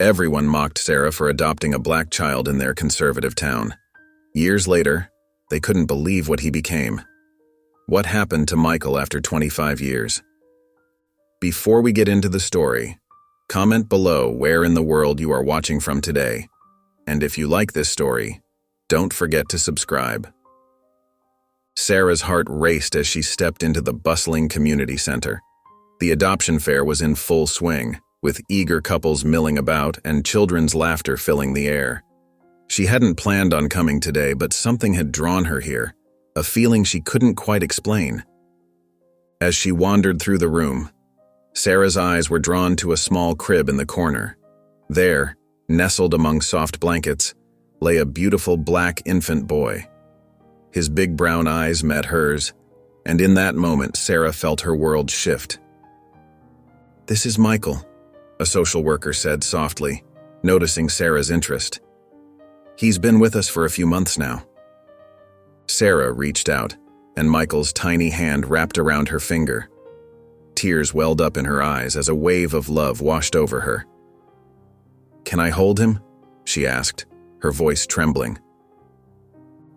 Everyone mocked Sarah for adopting a black child in their conservative town. Years later, they couldn't believe what he became. What happened to Michael after 25 years? Before we get into the story, comment below where in the world you are watching from today. And if you like this story, don't forget to subscribe. Sarah's heart raced as she stepped into the bustling community center. The adoption fair was in full swing, with eager couples milling about and children's laughter filling the air. She hadn't planned on coming today, but something had drawn her here, a feeling she couldn't quite explain. As she wandered through the room, Sarah's eyes were drawn to a small crib in the corner. There, nestled among soft blankets, lay a beautiful black infant boy. His big brown eyes met hers, and in that moment Sarah felt her world shift. "This is Michael," a social worker said softly, noticing Sarah's interest. "He's been with us for a few months now." Sarah reached out, and Michael's tiny hand wrapped around her finger. Tears welled up in her eyes as a wave of love washed over her. "Can I hold him?" she asked, her voice trembling.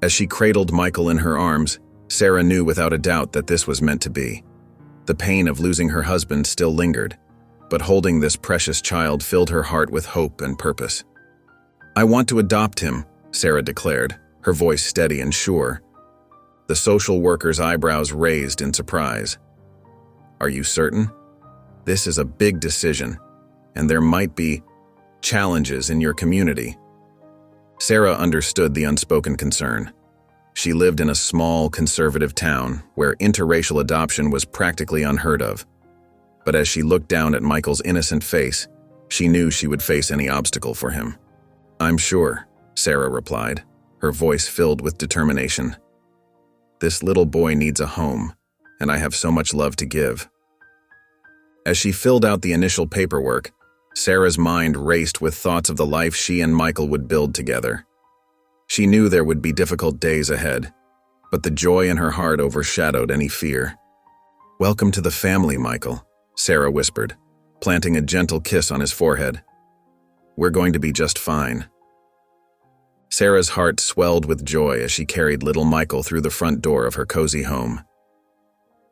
As she cradled Michael in her arms, Sarah knew without a doubt that this was meant to be. The pain of losing her husband still lingered, but holding this precious child filled her heart with hope and purpose. "I want to adopt him," Sarah declared, her voice steady and sure. The social worker's eyebrows raised in surprise. "Are you certain? This is a big decision, and there might be challenges in your community." Sarah understood the unspoken concern. She lived in a small, conservative town where interracial adoption was practically unheard of. But as she looked down at Michael's innocent face, she knew she would face any obstacle for him. "I'm sure," Sarah replied, her voice filled with determination. "This little boy needs a home, and I have so much love to give." As she filled out the initial paperwork, Sarah's mind raced with thoughts of the life she and Michael would build together. She knew there would be difficult days ahead, but the joy in her heart overshadowed any fear. "Welcome to the family, Michael," Sarah whispered, planting a gentle kiss on his forehead. "We're going to be just fine." Sarah's heart swelled with joy as she carried little Michael through the front door of her cozy home.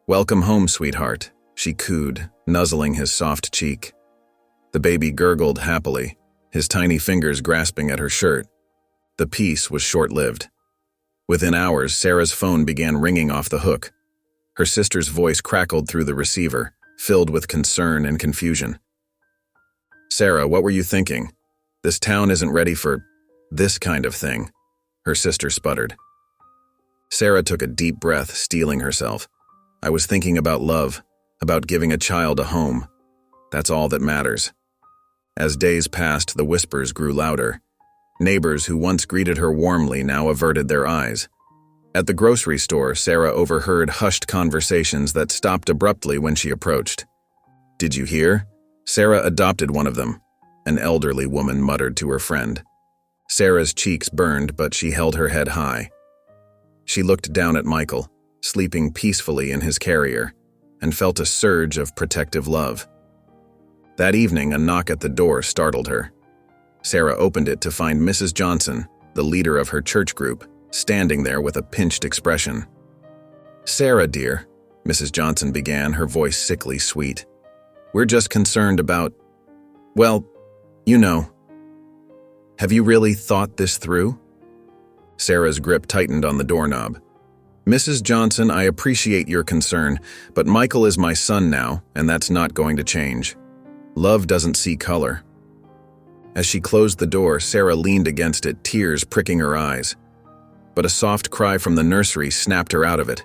"Welcome home, sweetheart," she cooed, nuzzling his soft cheek. The baby gurgled happily, his tiny fingers grasping at her shirt. The peace was short-lived. Within hours, Sarah's phone began ringing off the hook. Her sister's voice crackled through the receiver, filled with concern and confusion. "Sarah, what were you thinking? This town isn't ready for this kind of thing," her sister sputtered. Sarah took a deep breath, steeling herself. "I was thinking about love, about giving a child a home. That's all that matters." As days passed, the whispers grew louder. Neighbors who once greeted her warmly now averted their eyes. At the grocery store, Sarah overheard hushed conversations that stopped abruptly when she approached. "Did you hear? Sarah adopted one of them," an elderly woman muttered to her friend. Sarah's cheeks burned, but she held her head high. She looked down at Michael, sleeping peacefully in his carrier, and felt a surge of protective love. That evening, a knock at the door startled her. Sarah opened it to find Mrs. Johnson, the leader of her church group, standing there with a pinched expression. "Sarah, dear," Mrs. Johnson began, her voice sickly sweet. "We're just concerned about, well, you know. Have you really thought this through?" Sarah's grip tightened on the doorknob. "Mrs. Johnson, I appreciate your concern, but Michael is my son now, and that's not going to change. Love doesn't see color." As she closed the door, Sarah leaned against it, tears pricking her eyes. But a soft cry from the nursery snapped her out of it.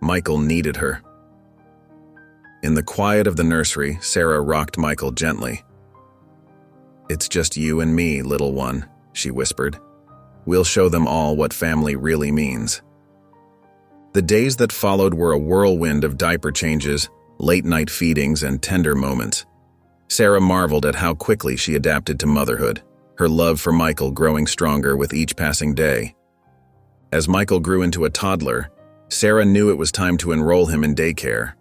Michael needed her. In the quiet of the nursery, Sarah rocked Michael gently. "It's just you and me, little one," she whispered. "We'll show them all what family really means." The days that followed were a whirlwind of diaper changes, late-night feedings, and tender moments. Sarah marveled at how quickly she adapted to motherhood, her love for Michael growing stronger with each passing day. As Michael grew into a toddler, Sarah knew it was time to enroll him in daycare.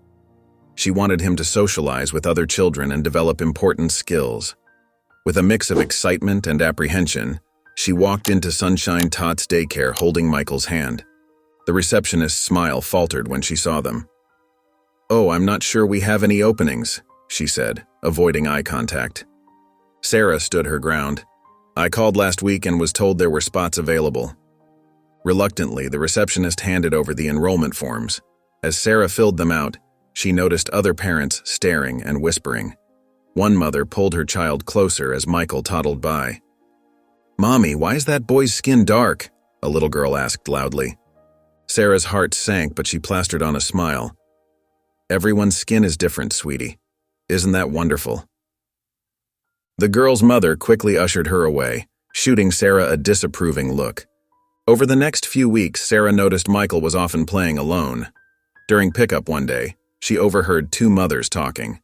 She wanted him to socialize with other children and develop important skills. With a mix of excitement and apprehension, she walked into Sunshine Tots daycare holding Michael's hand. The receptionist's smile faltered when she saw them. "Oh, I'm not sure we have any openings," she said, avoiding eye contact. Sarah stood her ground. "I called last week and was told there were spots available." Reluctantly, the receptionist handed over the enrollment forms. As Sarah filled them out, she noticed other parents staring and whispering. One mother pulled her child closer as Michael toddled by. "Mommy, why is that boy's skin dark?" a little girl asked loudly. Sarah's heart sank, but she plastered on a smile. "Everyone's skin is different, sweetie. Isn't that wonderful?" The girl's mother quickly ushered her away, shooting Sarah a disapproving look. Over the next few weeks, Sarah noticed Michael was often playing alone. During pickup one day, she overheard two mothers talking.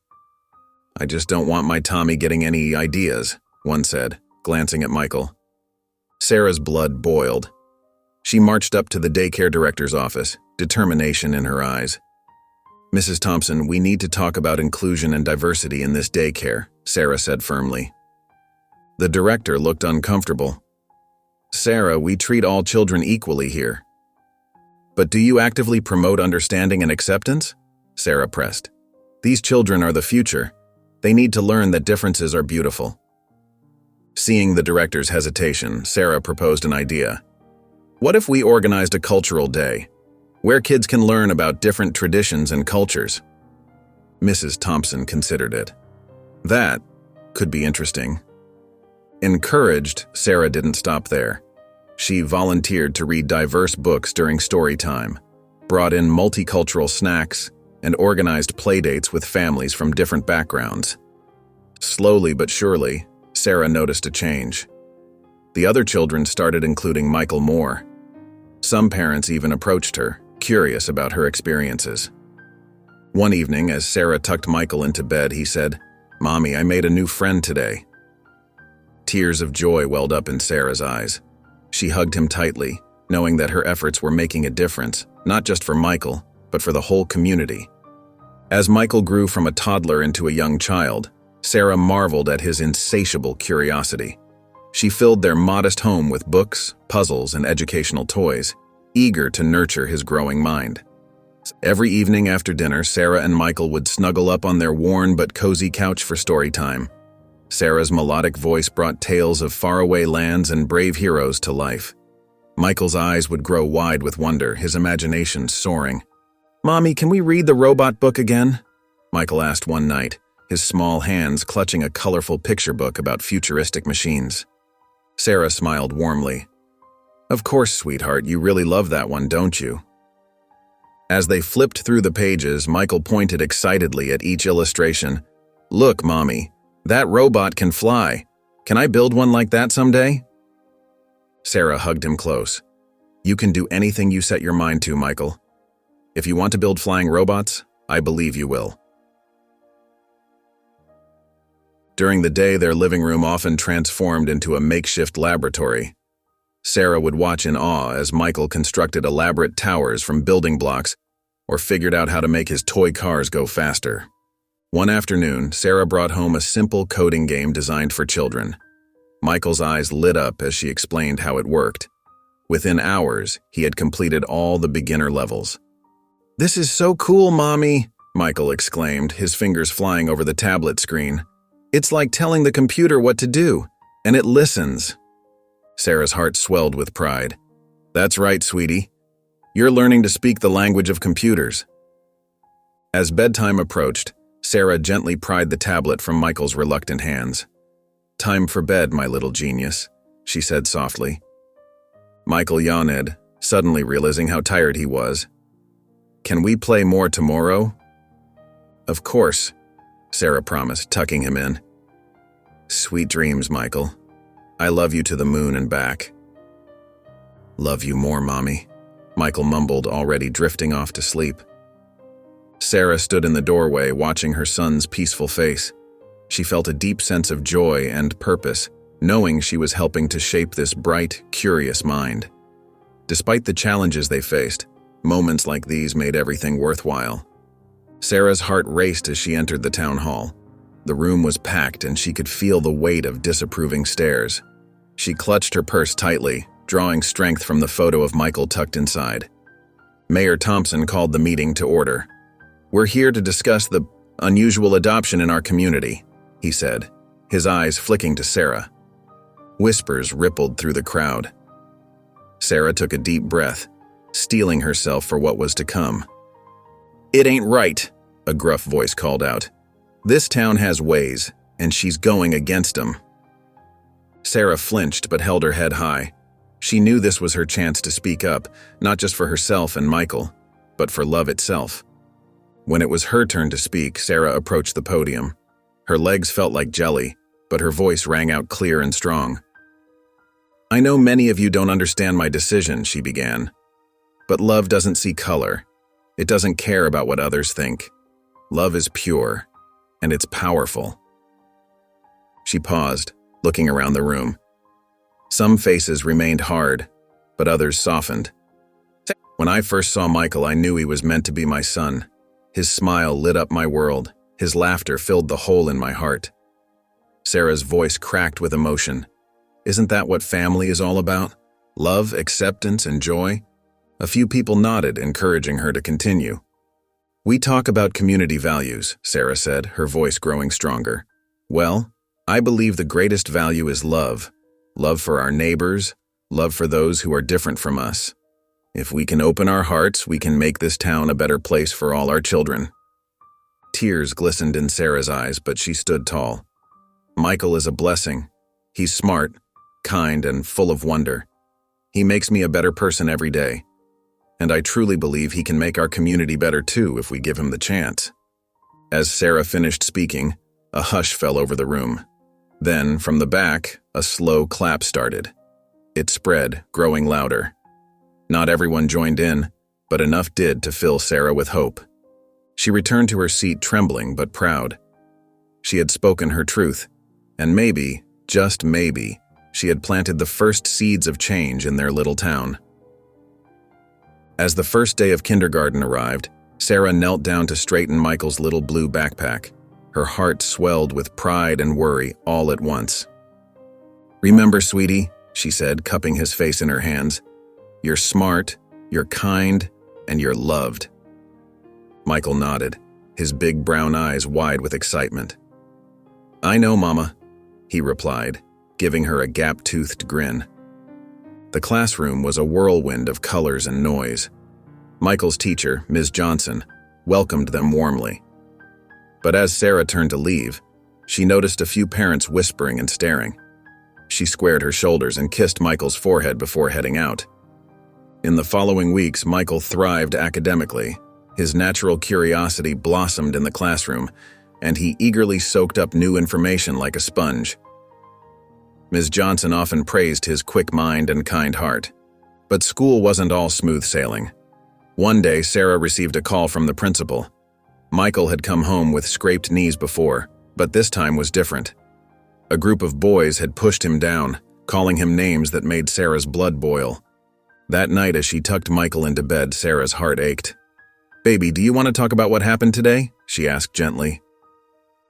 "I just don't want my Tommy getting any ideas," one said, glancing at Michael. Sarah's blood boiled. She marched up to the daycare director's office, determination in her eyes. "Mrs. Thompson, we need to talk about inclusion and diversity in this daycare," Sarah said firmly. The director looked uncomfortable. "Sarah, we treat all children equally here." "But do you actively promote understanding and acceptance?" Sarah pressed. "These children are the future. They need to learn that differences are beautiful." Seeing the director's hesitation, Sarah proposed an idea. "What if we organized a cultural day, where kids can learn about different traditions and cultures?" Mrs. Thompson considered it. That could be interesting. Encouraged, Sarah didn't stop there. She volunteered to read diverse books during story time, brought in multicultural snacks, and organized playdates with families from different backgrounds. Slowly but surely, Sarah noticed a change. The other children started including Michael more. Some parents even approached her, curious about her experiences. One evening, as Sarah tucked Michael into bed, he said, "Mommy, I made a new friend today." Tears of joy welled up in Sarah's eyes. She hugged him tightly, knowing that her efforts were making a difference, not just for Michael, but for the whole community. As Michael grew from a toddler into a young child, Sarah marveled at his insatiable curiosity. She filled their modest home with books, puzzles, and educational toys, eager to nurture his growing mind. Every evening after dinner, Sarah and Michael would snuggle up on their worn but cozy couch for story time. Sarah's melodic voice brought tales of faraway lands and brave heroes to life. Michael's eyes would grow wide with wonder, his imagination soaring. "Mommy, can we read the robot book again?" Michael asked one night, his small hands clutching a colorful picture book about futuristic machines. Sarah smiled warmly. "Of course, sweetheart, you really love that one, don't you?" As they flipped through the pages, Michael pointed excitedly at each illustration. "Look, Mommy, that robot can fly. Can I build one like that someday?" Sarah hugged him close. "You can do anything you set your mind to, Michael. If you want to build flying robots, I believe you will." During the day, their living room often transformed into a makeshift laboratory. Sarah would watch in awe as Michael constructed elaborate towers from building blocks or figured out how to make his toy cars go faster. One afternoon, Sarah brought home a simple coding game designed for children. Michael's eyes lit up as she explained how it worked. Within hours, he had completed all the beginner levels. "This is so cool, Mommy," Michael exclaimed, his fingers flying over the tablet screen. "It's like telling the computer what to do, and it listens." Sarah's heart swelled with pride. "That's right, sweetie. You're learning to speak the language of computers." As bedtime approached, Sarah gently pried the tablet from Michael's reluctant hands. "Time for bed, my little genius," she said softly. Michael yawned, suddenly realizing how tired he was. "Can we play more tomorrow?" "Of course," Sarah promised, tucking him in. "Sweet dreams, Michael. I love you to the moon and back." "Love you more, Mommy," Michael mumbled, already drifting off to sleep. Sarah stood in the doorway, watching her son's peaceful face. She felt a deep sense of joy and purpose, knowing she was helping to shape this bright, curious mind. Despite the challenges they faced, moments like these made everything worthwhile. Sarah's heart raced as she entered the town hall. The room was packed and she could feel the weight of disapproving stares. She clutched her purse tightly, drawing strength from the photo of Michael tucked inside. Mayor Thompson called the meeting to order. "We're here to discuss the unusual adoption in our community," he said, his eyes flicking to Sarah. Whispers rippled through the crowd. Sarah took a deep breath, steeling herself for what was to come. "It ain't right," a gruff voice called out. "This town has ways, and she's going against them." Sarah flinched but held her head high. She knew this was her chance to speak up, not just for herself and Michael, but for love itself. When it was her turn to speak, Sarah approached the podium. Her legs felt like jelly, but her voice rang out clear and strong. "I know many of you don't understand my decision," she began. "But love doesn't see color. It doesn't care about what others think. Love is pure, and it's powerful." She paused, looking around the room. Some faces remained hard, but others softened. "When I first saw Michael, I knew he was meant to be my son. His smile lit up my world. His laughter filled the hole in my heart." Sarah's voice cracked with emotion. "Isn't that what family is all about? Love, acceptance, and joy?" A few people nodded, encouraging her to continue. "We talk about community values," Sarah said, her voice growing stronger. "Well, I believe the greatest value is love. Love for our neighbors, love for those who are different from us. If we can open our hearts, we can make this town a better place for all our children." Tears glistened in Sarah's eyes, but she stood tall. "Michael is a blessing. He's smart, kind, and full of wonder. He makes me a better person every day. And I truly believe he can make our community better too if we give him the chance." As Sarah finished speaking, a hush fell over the room. Then, from the back, a slow clap started. It spread, growing louder. Not everyone joined in, but enough did to fill Sarah with hope. She returned to her seat trembling but proud. She had spoken her truth, and maybe, just maybe, she had planted the first seeds of change in their little town. As the first day of kindergarten arrived, Sarah knelt down to straighten Michael's little blue backpack. Her heart swelled with pride and worry all at once. "Remember, sweetie," she said, cupping his face in her hands, "you're smart, you're kind, and you're loved." Michael nodded, his big brown eyes wide with excitement. "I know, Mama," he replied, giving her a gap-toothed grin. The classroom was a whirlwind of colors and noise. Michael's teacher, Ms. Johnson, welcomed them warmly. But as Sarah turned to leave, she noticed a few parents whispering and staring. She squared her shoulders and kissed Michael's forehead before heading out. In the following weeks, Michael thrived academically. His natural curiosity blossomed in the classroom, and he eagerly soaked up new information like a sponge. Ms. Johnson often praised his quick mind and kind heart. But school wasn't all smooth sailing. One day, Sarah received a call from the principal. Michael had come home with scraped knees before, but this time was different. A group of boys had pushed him down, calling him names that made Sarah's blood boil. That night, as she tucked Michael into bed, Sarah's heart ached. "Baby, do you want to talk about what happened today?" she asked gently.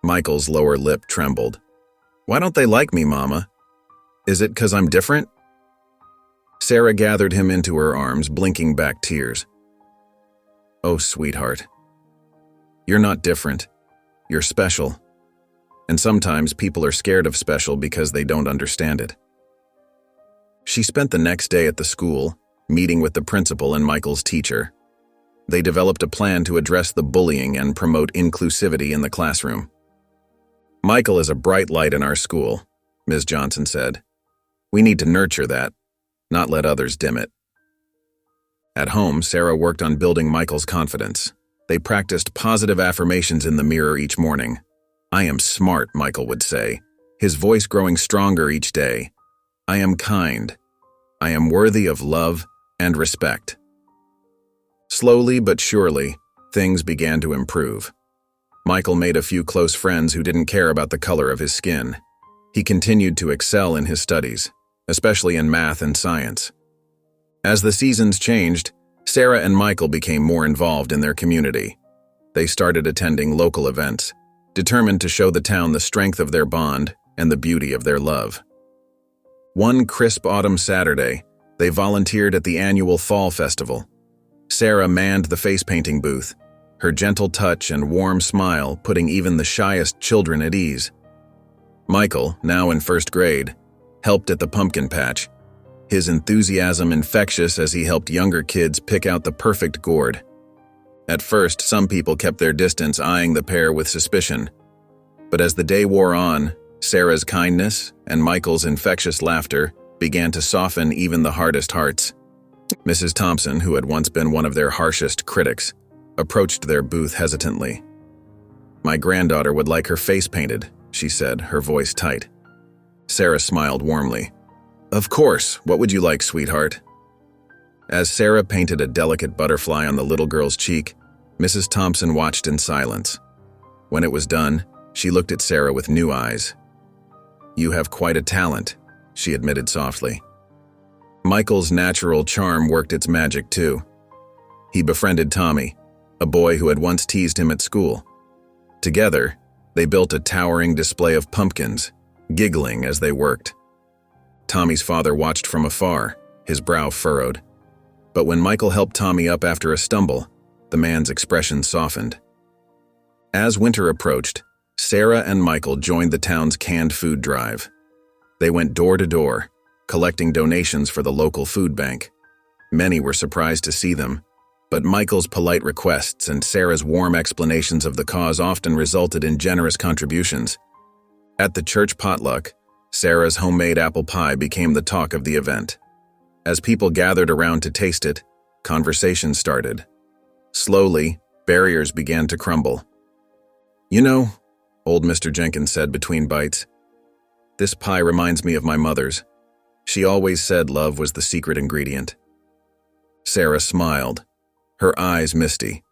Michael's lower lip trembled. "Why don't they like me, Mama? Is it 'cause I'm different?" Sarah gathered him into her arms, blinking back tears. "Oh, sweetheart. You're not different. You're special. And sometimes people are scared of special because they don't understand it." She spent the next day at the school, meeting with the principal and Michael's teacher. They developed a plan to address the bullying and promote inclusivity in the classroom. "Michael is a bright light in our school," Ms. Johnson said. "We need to nurture that, not let others dim it." At home, Sarah worked on building Michael's confidence. They practiced positive affirmations in the mirror each morning. "I am smart," Michael would say, his voice growing stronger each day. "I am kind. I am worthy of love and respect." Slowly but surely, things began to improve. Michael made a few close friends who didn't care about the color of his skin. He continued to excel in his studies, especially in math and science. As the seasons changed, Sarah and Michael became more involved in their community. They started attending local events, determined to show the town the strength of their bond and the beauty of their love. One crisp autumn Saturday, they volunteered at the annual Fall Festival. Sarah manned the face-painting booth, her gentle touch and warm smile putting even the shyest children at ease. Michael, now in first grade, helped at the pumpkin patch, his enthusiasm infectious as he helped younger kids pick out the perfect gourd. At first, some people kept their distance, eyeing the pair with suspicion. But as the day wore on, Sarah's kindness and Michael's infectious laughter began to soften even the hardest hearts. Mrs. Thompson, who had once been one of their harshest critics, approached their booth hesitantly. "My granddaughter would like her face painted," she said, her voice tight. Sarah smiled warmly. "Of course, what would you like, sweetheart?" As Sarah painted a delicate butterfly on the little girl's cheek, Mrs. Thompson watched in silence. When it was done, she looked at Sarah with new eyes. "You have quite a talent," she admitted softly. Michael's natural charm worked its magic too. He befriended Tommy, a boy who had once teased him at school. Together, they built a towering display of pumpkins, giggling as they worked. Tommy's father watched from afar, his brow furrowed. But when Michael helped Tommy up after a stumble, the man's expression softened. As winter approached, Sarah and Michael joined the town's canned food drive. They went door to door, collecting donations for the local food bank. Many were surprised to see them, but Michael's polite requests and Sarah's warm explanations of the cause often resulted in generous contributions. At the church potluck, Sarah's homemade apple pie became the talk of the event. As people gathered around to taste it, conversation started. Slowly, barriers began to crumble. "You know," old Mr. Jenkins said between bites, "this pie reminds me of my mother's. She always said love was the secret ingredient." Sarah smiled, her eyes misty.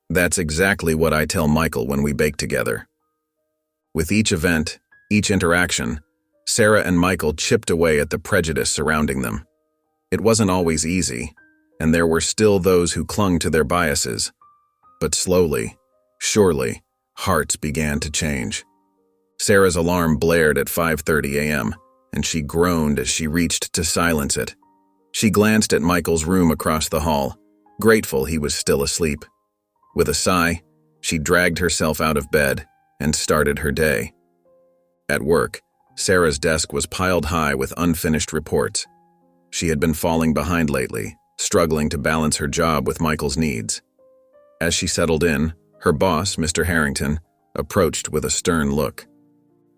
"That's exactly what I tell Michael when we bake together." With each event, each interaction, Sarah and Michael chipped away at the prejudice surrounding them. It wasn't always easy, and there were still those who clung to their biases. But slowly, surely, hearts began to change. Sarah's alarm blared at 5:30 a.m., and she groaned as she reached to silence it. She glanced at Michael's room across the hall, grateful he was still asleep. With a sigh, she dragged herself out of bed and started her day. At work, Sarah's desk was piled high with unfinished reports. She had been falling behind lately, struggling to balance her job with Michael's needs. As she settled in, her boss, Mr. Harrington, approached with a stern look.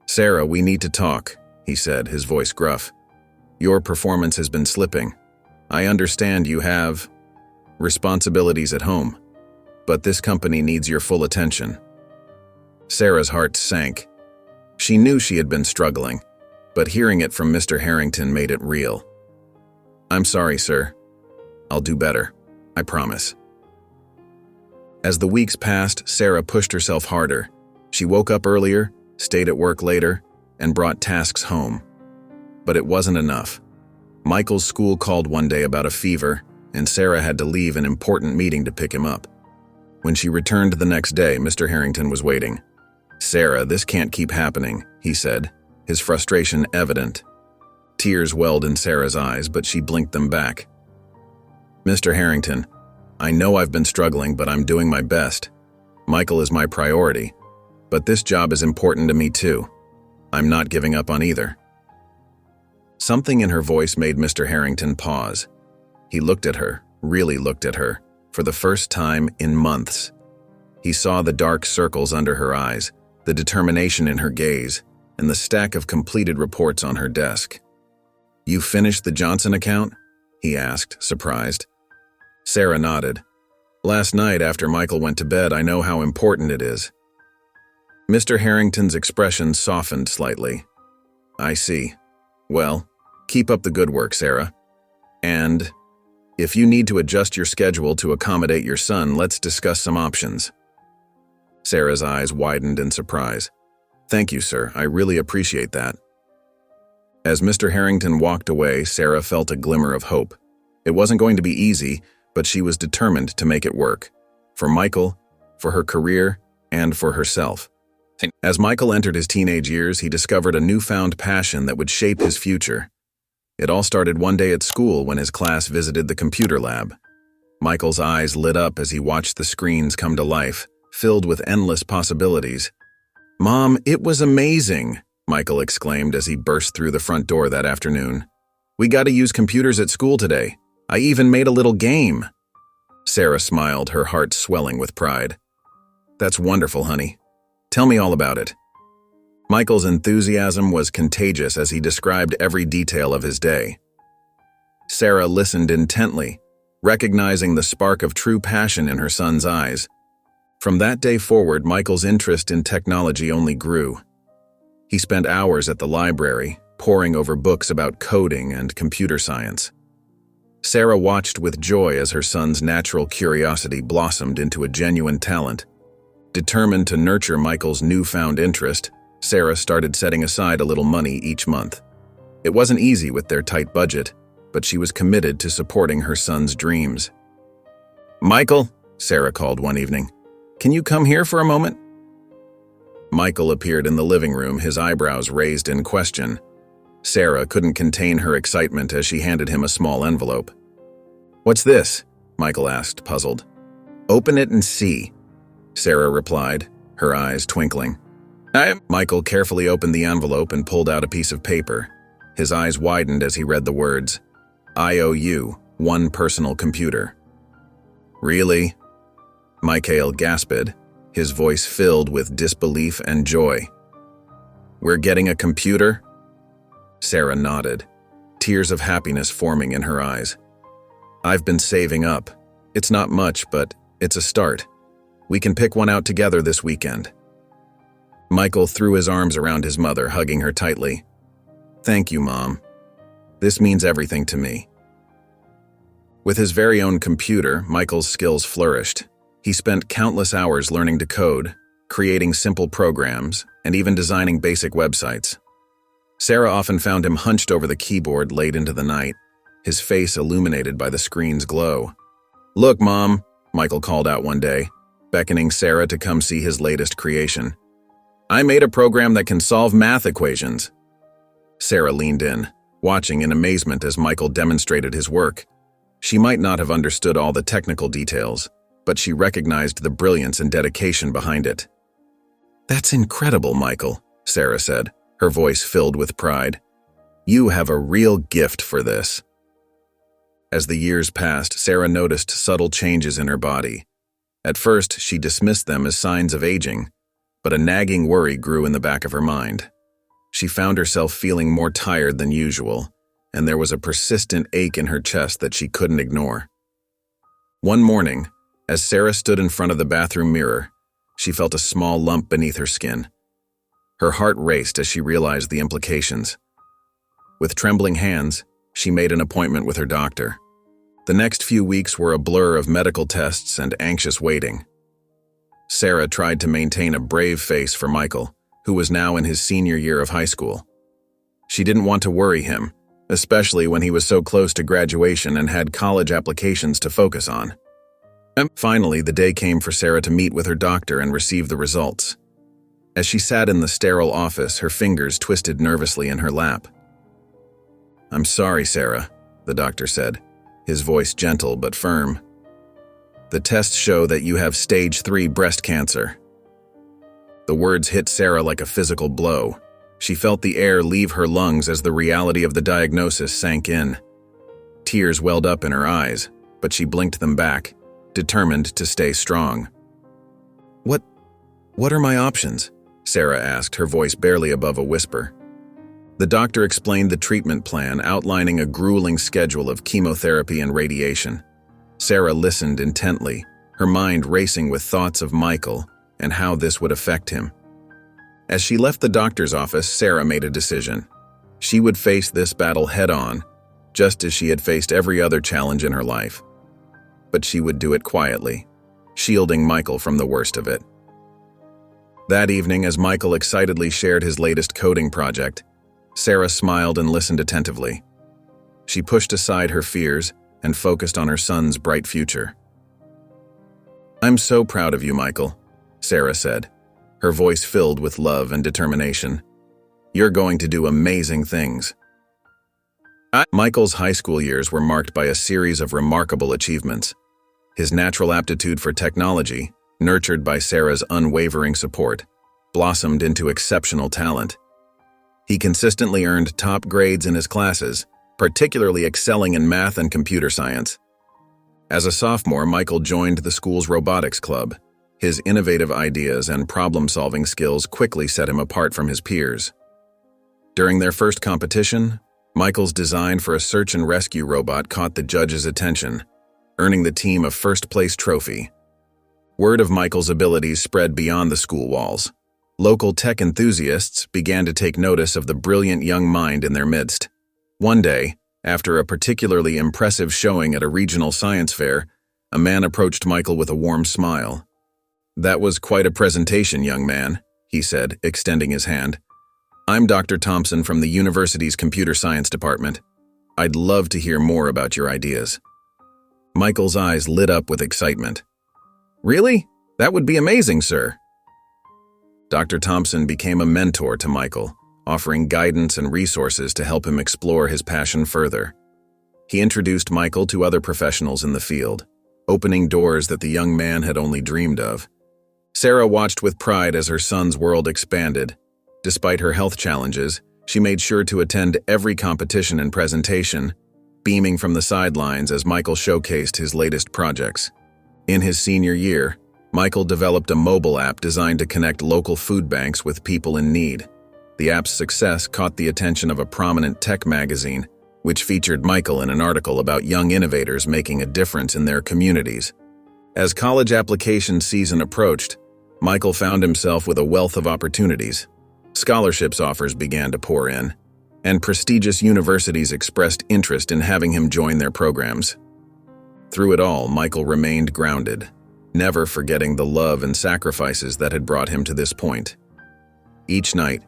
"Sarah, we need to talk," he said, his voice gruff. "Your performance has been slipping. I understand you have responsibilities at home, but this company needs your full attention." Sarah's heart sank. She knew she had been struggling, but hearing it from Mr. Harrington made it real. "I'm sorry, sir. I'll do better. I promise." As the weeks passed, Sarah pushed herself harder. She woke up earlier, stayed at work later, and brought tasks home. But it wasn't enough. Michael's school called one day about a fever, and Sarah had to leave an important meeting to pick him up. When she returned the next day, Mr. Harrington was waiting. "Sarah, this can't keep happening," he said, his frustration evident. Tears welled in Sarah's eyes, but she blinked them back. "Mr. Harrington, I know I've been struggling, but I'm doing my best. Michael is my priority, but this job is important to me too. I'm not giving up on either." Something in her voice made Mr. Harrington pause. He looked at her, really looked at her, for the first time in months. He saw the dark circles under her eyes, the determination in her gaze, and the stack of completed reports on her desk. "You finished the Johnson account?" he asked, surprised. Sarah nodded. "Last night after Michael went to bed, I know how important it is." Mr. Harrington's expression softened slightly. "I see. Well, keep up the good work, Sarah. And if you need to adjust your schedule to accommodate your son, let's discuss some options." Sarah's eyes widened in surprise. "Thank you, sir. I really appreciate that." As Mr. Harrington walked away, Sarah felt a glimmer of hope. It wasn't going to be easy, but she was determined to make it work. For Michael, for her career, and for herself. As Michael entered his teenage years, he discovered a newfound passion that would shape his future. It all started one day at school when his class visited the computer lab. Michael's eyes lit up as he watched the screens come to life, filled with endless possibilities. "Mom, it was amazing," Michael exclaimed as he burst through the front door that afternoon. "We got to use computers at school today. I even made a little game." Sarah smiled, her heart swelling with pride. "That's wonderful, honey. Tell me all about it." Michael's enthusiasm was contagious as he described every detail of his day. Sarah listened intently, recognizing the spark of true passion in her son's eyes. From that day forward, Michael's interest in technology only grew. He spent hours at the library, poring over books about coding and computer science. Sarah watched with joy as her son's natural curiosity blossomed into a genuine talent. Determined to nurture Michael's newfound interest, Sarah started setting aside a little money each month. It wasn't easy with their tight budget, but she was committed to supporting her son's dreams. "Michael," Sarah called one evening, "can you come here for a moment?" Michael appeared in the living room, his eyebrows raised in question. Sarah couldn't contain her excitement as she handed him a small envelope. "What's this?" Michael asked, puzzled. "Open it and see," Sarah replied, her eyes twinkling. Michael carefully opened the envelope and pulled out a piece of paper. His eyes widened as he read the words, "IOU, one personal computer." "Really?" Michael gasped, his voice filled with disbelief and joy. "We're getting a computer?" Sarah nodded, tears of happiness forming in her eyes. "I've been saving up. It's not much, but it's a start. We can pick one out together this weekend." Michael threw his arms around his mother, hugging her tightly. "Thank you, Mom. This means everything to me." With his very own computer, Michael's skills flourished. He spent countless hours learning to code, creating simple programs, and even designing basic websites. Sarah often found him hunched over the keyboard late into the night, his face illuminated by the screen's glow. "Look, Mom," Michael called out one day, beckoning Sarah to come see his latest creation. "I made a program that can solve math equations." Sarah leaned in, watching in amazement as Michael demonstrated his work. She might not have understood all the technical details, but she recognized the brilliance and dedication behind it. "That's incredible, Michael," Sarah said, her voice filled with pride. "You have a real gift for this." As the years passed, Sarah noticed subtle changes in her body. At first, she dismissed them as signs of aging, but a nagging worry grew in the back of her mind. She found herself feeling more tired than usual, and there was a persistent ache in her chest that she couldn't ignore. One morning, as Sarah stood in front of the bathroom mirror, she felt a small lump beneath her skin. Her heart raced as she realized the implications. With trembling hands, she made an appointment with her doctor. The next few weeks were a blur of medical tests and anxious waiting. Sarah tried to maintain a brave face for Michael, who was now in his senior year of high school. She didn't want to worry him, especially when he was so close to graduation and had college applications to focus on. Finally, the day came for Sarah to meet with her doctor and receive the results. As she sat in the sterile office, her fingers twisted nervously in her lap. "I'm sorry, Sarah," the doctor said, his voice gentle but firm. "The tests show that you have stage 3 breast cancer." The words hit Sarah like a physical blow. She felt the air leave her lungs as the reality of the diagnosis sank in. Tears welled up in her eyes, but she blinked them back, determined to stay strong. What are my options?" Sarah asked, her voice barely above a whisper. The doctor explained the treatment plan, outlining a grueling schedule of chemotherapy and radiation. Sarah listened intently, her mind racing with thoughts of Michael and how this would affect him. As she left the doctor's office, Sarah made a decision. She would face this battle head-on, just as she had faced every other challenge in her life. But she would do it quietly, shielding Michael from the worst of it. That evening, as Michael excitedly shared his latest coding project, Sarah smiled and listened attentively. She pushed aside her fears and focused on her son's bright future. "I'm so proud of you, Michael," Sarah said. her voice filled with love and determination. "You're going to do amazing things." Michael's high school years were marked by a series of remarkable achievements. His natural aptitude for technology, nurtured by Sarah's unwavering support, blossomed into exceptional talent. He consistently earned top grades in his classes, particularly excelling in math and computer science. As a sophomore, Michael joined the school's robotics club. His innovative ideas and problem-solving skills quickly set him apart from his peers. During their first competition, Michael's design for a search and rescue robot caught the judges' attention, earning the team a first-place trophy. Word of Michael's abilities spread beyond the school walls. Local tech enthusiasts began to take notice of the brilliant young mind in their midst. One day, after a particularly impressive showing at a regional science fair, a man approached Michael with a warm smile. "That was quite a presentation, young man," he said, extending his hand. "I'm Dr. Thompson from the university's computer science department. I'd love to hear more about your ideas." Michael's eyes lit up with excitement. "Really? That would be amazing, sir." Dr. Thompson became a mentor to Michael, offering guidance and resources to help him explore his passion further. He introduced Michael to other professionals in the field, opening doors that the young man had only dreamed of. Sarah watched with pride as her son's world expanded. Despite her health challenges, she made sure to attend every competition and presentation, beaming from the sidelines as Michael showcased his latest projects. In his senior year, Michael developed a mobile app designed to connect local food banks with people in need. The app's success caught the attention of a prominent tech magazine, which featured Michael in an article about young innovators making a difference in their communities. As college application season approached, Michael found himself with a wealth of opportunities. Scholarships offers began to pour in, and prestigious universities expressed interest in having him join their programs. Through it all, Michael remained grounded, never forgetting the love and sacrifices that had brought him to this point. Each night,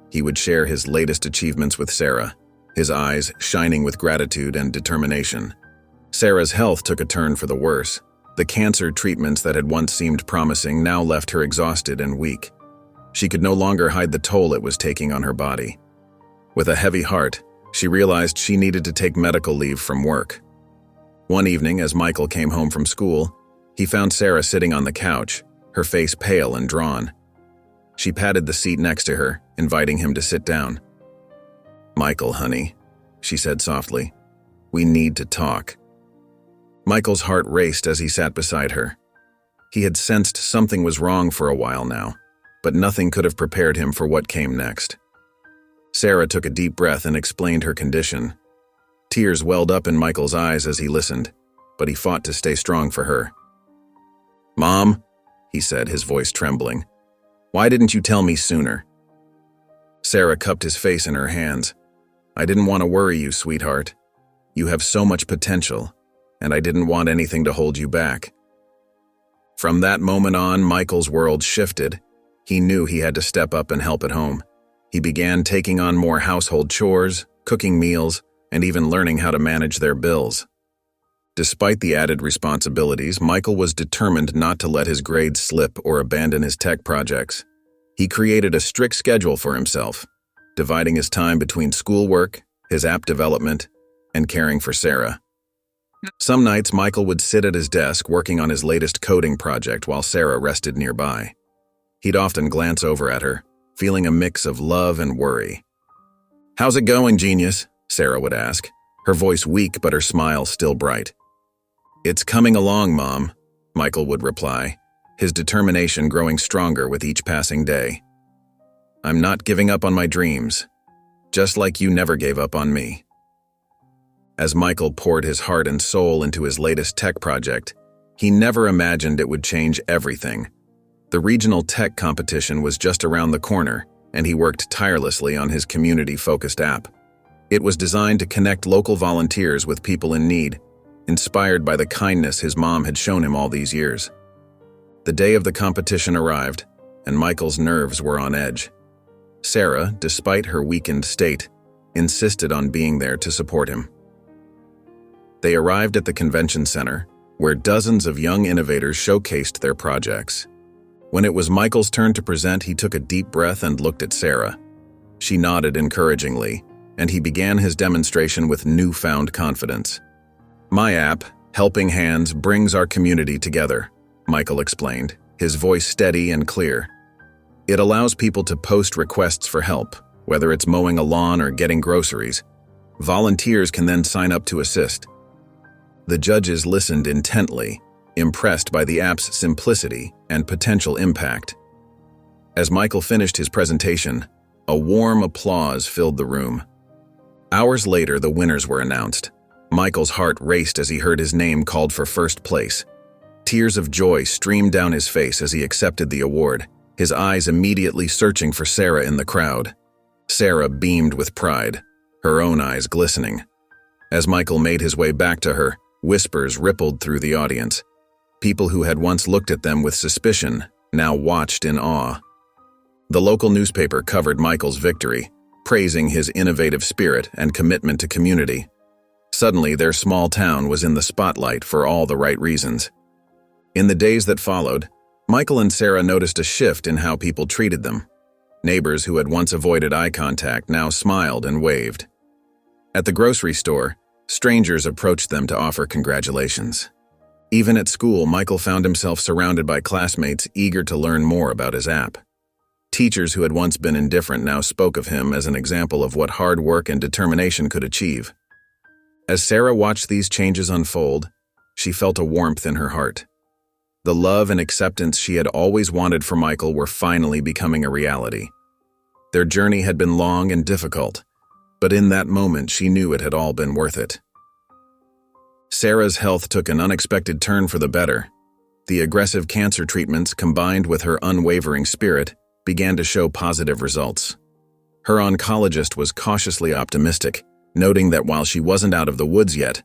he would share his latest achievements with Sarah, his eyes shining with gratitude and determination. Sarah's health took a turn for the worse. The cancer treatments that had once seemed promising now left her exhausted and weak. She could no longer hide the toll it was taking on her body. With a heavy heart, she realized she needed to take medical leave from work. One evening, as Michael came home from school, he found Sarah sitting on the couch, her face pale and drawn. She patted the seat next to her, inviting him to sit down. "Michael, honey," she said softly, "we need to talk." Michael's heart raced as he sat beside her. He had sensed something was wrong for a while now, but nothing could have prepared him for what came next. Sarah took a deep breath and explained her condition. Tears welled up in Michael's eyes as he listened, but he fought to stay strong for her. "Mom," he said, his voice trembling, "why didn't you tell me sooner?" Sarah cupped his face in her hands. "I didn't want to worry you, sweetheart. You have so much potential, and I didn't want anything to hold you back." From that moment on, Michael's world shifted. He knew he had to step up and help at home. He began taking on more household chores, cooking meals, and even learning how to manage their bills. Despite the added responsibilities, Michael was determined not to let his grades slip or abandon his tech projects. He created a strict schedule for himself, dividing his time between schoolwork, his app development, and caring for Sarah. Some nights, Michael would sit at his desk working on his latest coding project while Sarah rested nearby. He'd often glance over at her, feeling a mix of love and worry. "How's it going, genius?" Sarah would ask, her voice weak but her smile still bright. "It's coming along, Mom," Michael would reply, his determination growing stronger with each passing day. "I'm not giving up on my dreams, just like you never gave up on me." As Michael poured his heart and soul into his latest tech project, he never imagined it would change everything. The regional tech competition was just around the corner, and he worked tirelessly on his community-focused app. It was designed to connect local volunteers with people in need, inspired by the kindness his mom had shown him all these years. The day of the competition arrived, and Michael's nerves were on edge. Sarah, despite her weakened state, insisted on being there to support him. They arrived at the convention center, where dozens of young innovators showcased their projects. When it was Michael's turn to present, he took a deep breath and looked at Sarah. She nodded encouragingly, and he began his demonstration with newfound confidence. "My app, Helping Hands, brings our community together," Michael explained, his voice steady and clear. "It allows people to post requests for help, whether it's mowing a lawn or getting groceries. Volunteers can then sign up to assist." The judges listened intently, impressed by the app's simplicity and potential impact. As Michael finished his presentation, a warm applause filled the room. Hours later, the winners were announced. Michael's heart raced as he heard his name called for first place. Tears of joy streamed down his face as he accepted the award, his eyes immediately searching for Sarah in the crowd. Sarah beamed with pride, her own eyes glistening. As Michael made his way back to her, whispers rippled through the audience. People who had once looked at them with suspicion now watched in awe. The local newspaper covered Michael's victory, praising his innovative spirit and commitment to community. Suddenly, their small town was in the spotlight for all the right reasons. In the days that followed, Michael and Sarah noticed a shift in how people treated them. Neighbors who had once avoided eye contact now smiled and waved. At the grocery store, strangers approached them to offer congratulations. Even at school, Michael found himself surrounded by classmates eager to learn more about his app. Teachers who had once been indifferent now spoke of him as an example of what hard work and determination could achieve. As Sarah watched these changes unfold, she felt a warmth in her heart. The love and acceptance she had always wanted for Michael were finally becoming a reality. Their journey had been long and difficult, but in that moment she knew it had all been worth it. Sarah's health took an unexpected turn for the better. The aggressive cancer treatments, combined with her unwavering spirit, began to show positive results. Her oncologist was cautiously optimistic, noting that while she wasn't out of the woods yet,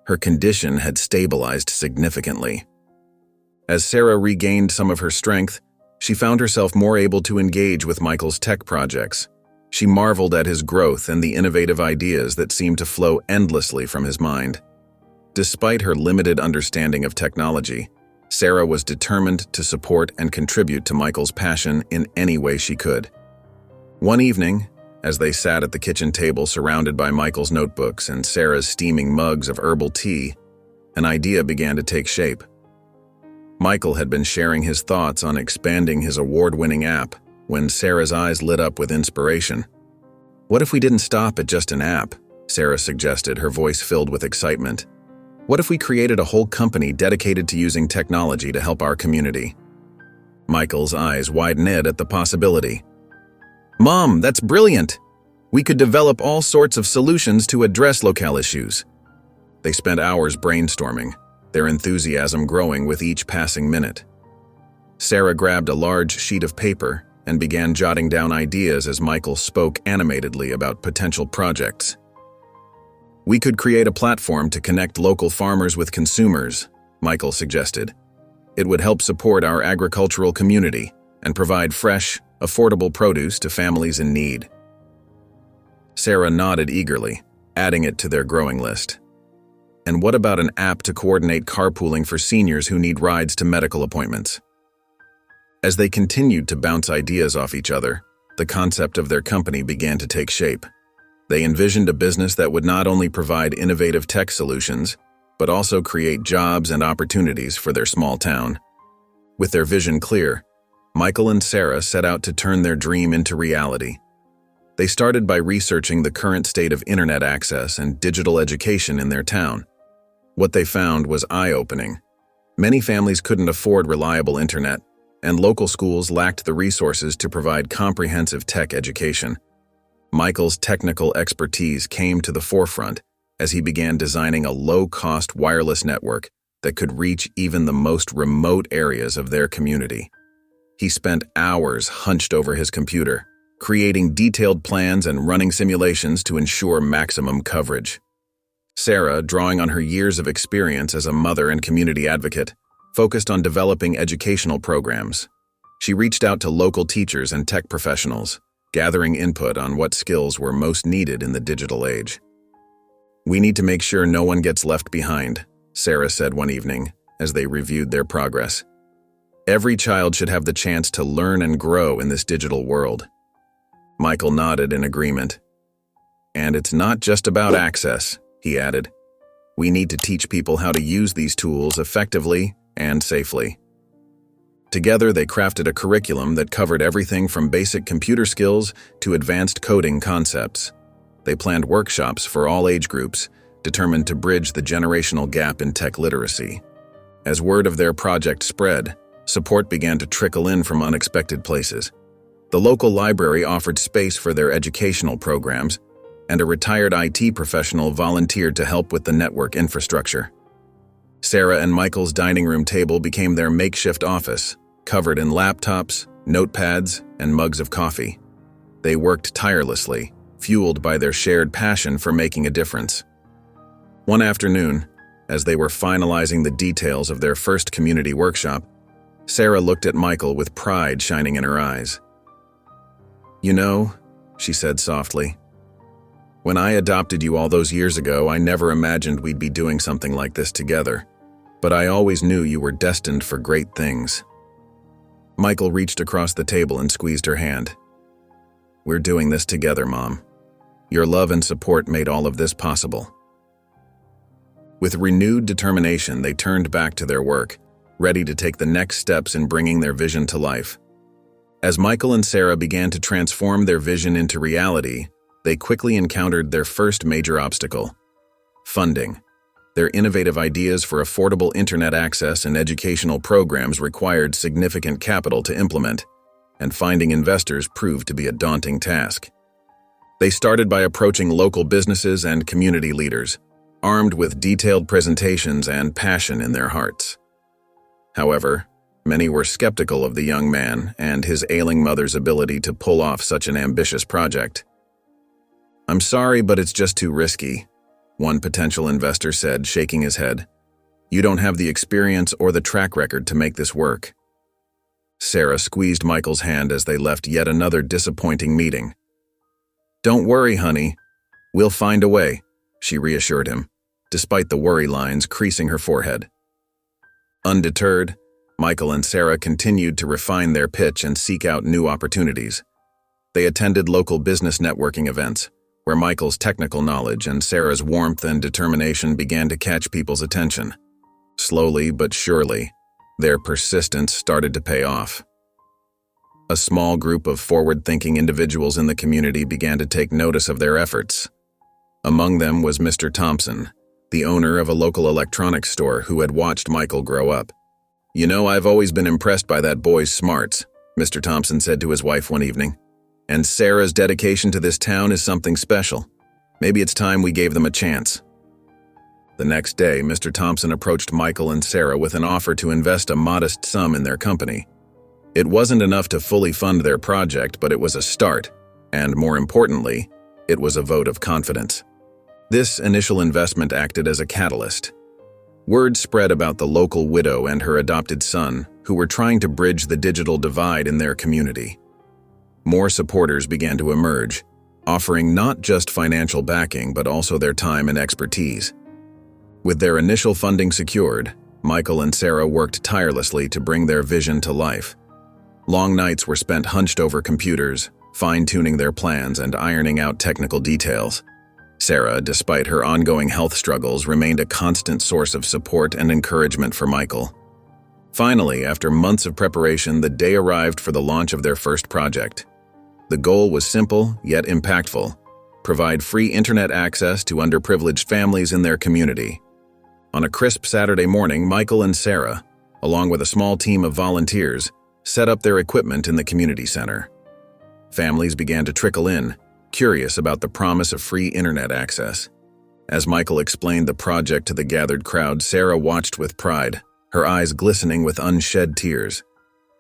her condition had stabilized significantly. As Sarah regained some of her strength, she found herself more able to engage with Michael's tech projects. She marveled at his growth and the innovative ideas that seemed to flow endlessly from his mind. Despite her limited understanding of technology, Sarah was determined to support and contribute to Michael's passion in any way she could. One evening, as they sat at the kitchen table surrounded by Michael's notebooks and Sarah's steaming mugs of herbal tea, an idea began to take shape. Michael had been sharing his thoughts on expanding his award-winning app when Sarah's eyes lit up with inspiration. "What if we didn't stop at just an app?" Sarah suggested, her voice filled with excitement. "What if we created a whole company dedicated to using technology to help our community?" Michael's eyes widened at the possibility. "Mom, that's brilliant! We could develop all sorts of solutions to address local issues." They spent hours brainstorming, their enthusiasm growing with each passing minute. Sarah grabbed a large sheet of paper and began jotting down ideas as Michael spoke animatedly about potential projects. "We could create a platform to connect local farmers with consumers," Michael suggested. "It would help support our agricultural community and provide fresh, affordable produce to families in need." Sarah nodded eagerly, adding it to their growing list. "And what about an app to coordinate carpooling for seniors who need rides to medical appointments?" As they continued to bounce ideas off each other, the concept of their company began to take shape. They envisioned a business that would not only provide innovative tech solutions, but also create jobs and opportunities for their small town. With their vision clear, Michael and Sarah set out to turn their dream into reality. They started by researching the current state of internet access and digital education in their town. What they found was eye-opening. Many families couldn't afford reliable internet, and local schools lacked the resources to provide comprehensive tech education. Michael's technical expertise came to the forefront as he began designing a low-cost wireless network that could reach even the most remote areas of their community. He spent hours hunched over his computer, creating detailed plans and running simulations to ensure maximum coverage. Sarah, drawing on her years of experience as a mother and community advocate, focused on developing educational programs. She reached out to local teachers and tech professionals, gathering input on what skills were most needed in the digital age. "We need to make sure no one gets left behind," Sarah said one evening as they reviewed their progress. Every child should have the chance to learn and grow in this digital world. Michael nodded in agreement. And it's not just about access, he added. We need to teach people how to use these tools effectively and safely. Together, they crafted a curriculum that covered everything from basic computer skills to advanced coding concepts. They planned workshops for all age groups, determined to bridge the generational gap in tech literacy. As word of their project spread, support began to trickle in from unexpected places. The local library offered space for their educational programs, and a retired IT professional volunteered to help with the network infrastructure. Sarah and Michael's dining room table became their makeshift office, covered in laptops, notepads, and mugs of coffee. They worked tirelessly, fueled by their shared passion for making a difference. One afternoon, as they were finalizing the details of their first community workshop, Sarah looked at Michael with pride shining in her eyes. "You know," she said softly, "when I adopted you all those years ago, I never imagined we'd be doing something like this together, but I always knew you were destined for great things." Michael reached across the table and squeezed her hand. "We're doing this together, Mom. Your love and support made all of this possible." With renewed determination, they turned back to their work, ready to take the next steps in bringing their vision to life. As Michael and Sarah began to transform their vision into reality, they quickly encountered their first major obstacle: funding. Their innovative ideas for affordable internet access and educational programs required significant capital to implement, and finding investors proved to be a daunting task. They started by approaching local businesses and community leaders, armed with detailed presentations and passion in their hearts. However, many were skeptical of the young man and his ailing mother's ability to pull off such an ambitious project. "I'm sorry, but it's just too risky," one potential investor said, shaking his head. "You don't have the experience or the track record to make this work." Sarah squeezed Michael's hand as they left yet another disappointing meeting. "Don't worry, honey. We'll find a way," she reassured him, despite the worry lines creasing her forehead. Undeterred, Michael and Sarah continued to refine their pitch and seek out new opportunities. They attended local business networking events, where Michael's technical knowledge and Sarah's warmth and determination began to catch people's attention. Slowly but surely, their persistence started to pay off. A small group of forward-thinking individuals in the community began to take notice of their efforts. Among them was Mr. Thompson, the owner of a local electronics store who had watched Michael grow up. "You know, I've always been impressed by that boy's smarts," Mr. Thompson said to his wife one evening. "And Sarah's dedication to this town is something special. Maybe it's time we gave them a chance." The next day, Mr. Thompson approached Michael and Sarah with an offer to invest a modest sum in their company. It wasn't enough to fully fund their project, but it was a start, and more importantly, it was a vote of confidence. This initial investment acted as a catalyst. Word spread about the local widow and her adopted son, who were trying to bridge the digital divide in their community. More supporters began to emerge, offering not just financial backing but also their time and expertise. With their initial funding secured, Michael and Sarah worked tirelessly to bring their vision to life. Long nights were spent hunched over computers, fine-tuning their plans and ironing out technical details. Sarah, despite her ongoing health struggles, remained a constant source of support and encouragement for Michael. Finally, after months of preparation, the day arrived for the launch of their first project. The goal was simple, yet impactful: provide free internet access to underprivileged families in their community. On a crisp Saturday morning, Michael and Sarah, along with a small team of volunteers, set up their equipment in the community center. Families began to trickle in, curious about the promise of free internet access. As Michael explained the project to the gathered crowd, Sarah watched with pride, her eyes glistening with unshed tears.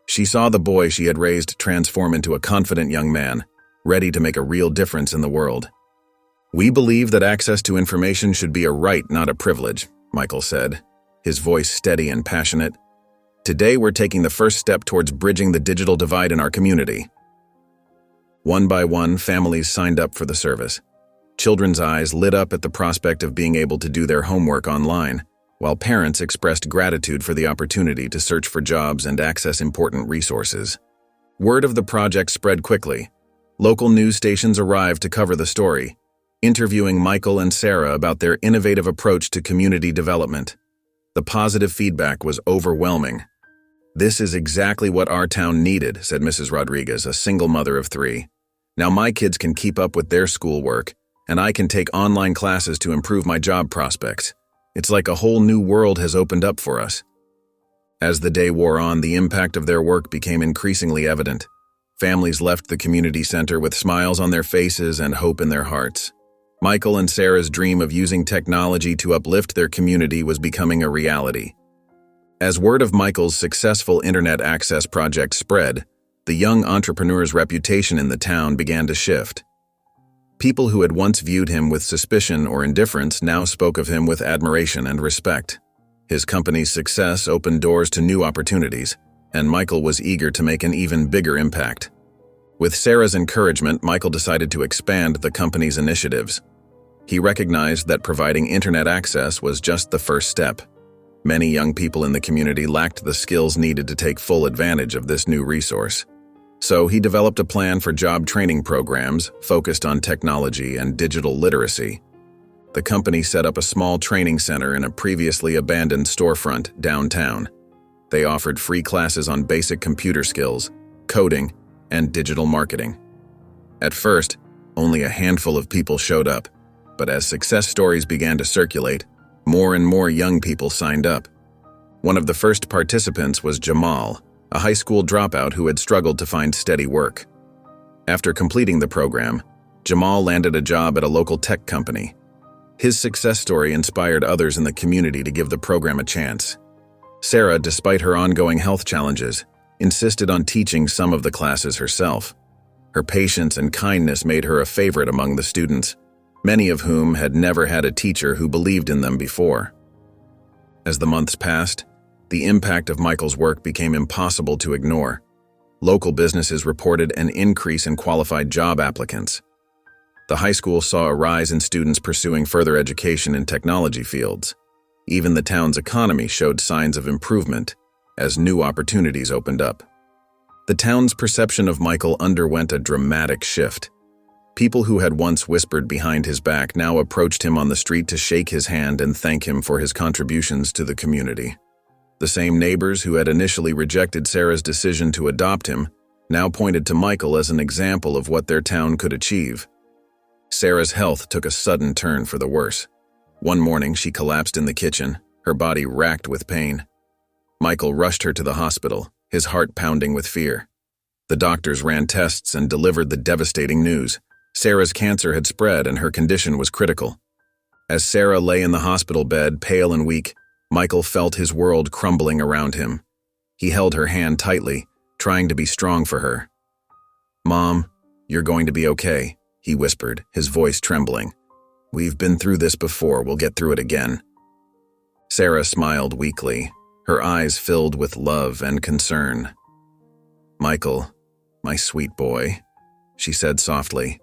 She saw the boy she had raised transform into a confident young man, ready to make a real difference in the world. "We believe that access to information should be a right, not a privilege," Michael said, his voice steady and passionate. "Today we're taking the first step towards bridging the digital divide in our community." One by one, families signed up for the service. Children's eyes lit up at the prospect of being able to do their homework online, while parents expressed gratitude for the opportunity to search for jobs and access important resources. Word of the project spread quickly. Local news stations arrived to cover the story, interviewing Michael and Sarah about their innovative approach to community development. The positive feedback was overwhelming. "This is exactly what our town needed," said Mrs. Rodriguez, a single mother of 3. "Now my kids can keep up with their schoolwork, and I can take online classes to improve my job prospects. It's like a whole new world has opened up for us." As the day wore on, the impact of their work became increasingly evident. Families left the community center with smiles on their faces and hope in their hearts. Michael and Sarah's dream of using technology to uplift their community was becoming a reality. As word of Michael's successful internet access project spread, the young entrepreneur's reputation in the town began to shift. People who had once viewed him with suspicion or indifference now spoke of him with admiration and respect. His company's success opened doors to new opportunities, and Michael was eager to make an even bigger impact. With Sarah's encouragement, Michael decided to expand the company's initiatives. He recognized that providing internet access was just the first step. Many young people in the community lacked the skills needed to take full advantage of this new resource. So he developed a plan for job training programs focused on technology and digital literacy. The company set up a small training center in a previously abandoned storefront downtown. They offered free classes on basic computer skills, coding, and digital marketing. At first, only a handful of people showed up, but as success stories began to circulate, more and more young people signed up. One of the first participants was Jamal, a high school dropout who had struggled to find steady work. After completing the program, Jamal landed a job at a local tech company. His success story inspired others in the community to give the program a chance. Sarah, despite her ongoing health challenges, insisted on teaching some of the classes herself. Her patience and kindness made her a favorite among the students, many of whom had never had a teacher who believed in them before. As the months passed, the impact of Michael's work became impossible to ignore. Local businesses reported an increase in qualified job applicants. The high school saw a rise in students pursuing further education in technology fields. Even the town's economy showed signs of improvement as new opportunities opened up. The town's perception of Michael underwent a dramatic shift. People who had once whispered behind his back now approached him on the street to shake his hand and thank him for his contributions to the community. The same neighbors who had initially rejected Sarah's decision to adopt him now pointed to Michael as an example of what their town could achieve. Sarah's health took a sudden turn for the worse. One morning, she collapsed in the kitchen, her body racked with pain. Michael rushed her to the hospital, his heart pounding with fear. The doctors ran tests and delivered the devastating news. Sarah's cancer had spread and her condition was critical. As Sarah lay in the hospital bed, pale and weak, Michael felt his world crumbling around him. He held her hand tightly, trying to be strong for her. "Mom, you're going to be okay," he whispered, his voice trembling. "We've been through this before, we'll get through it again." Sarah smiled weakly, her eyes filled with love and concern. "Michael, my sweet boy," she said softly,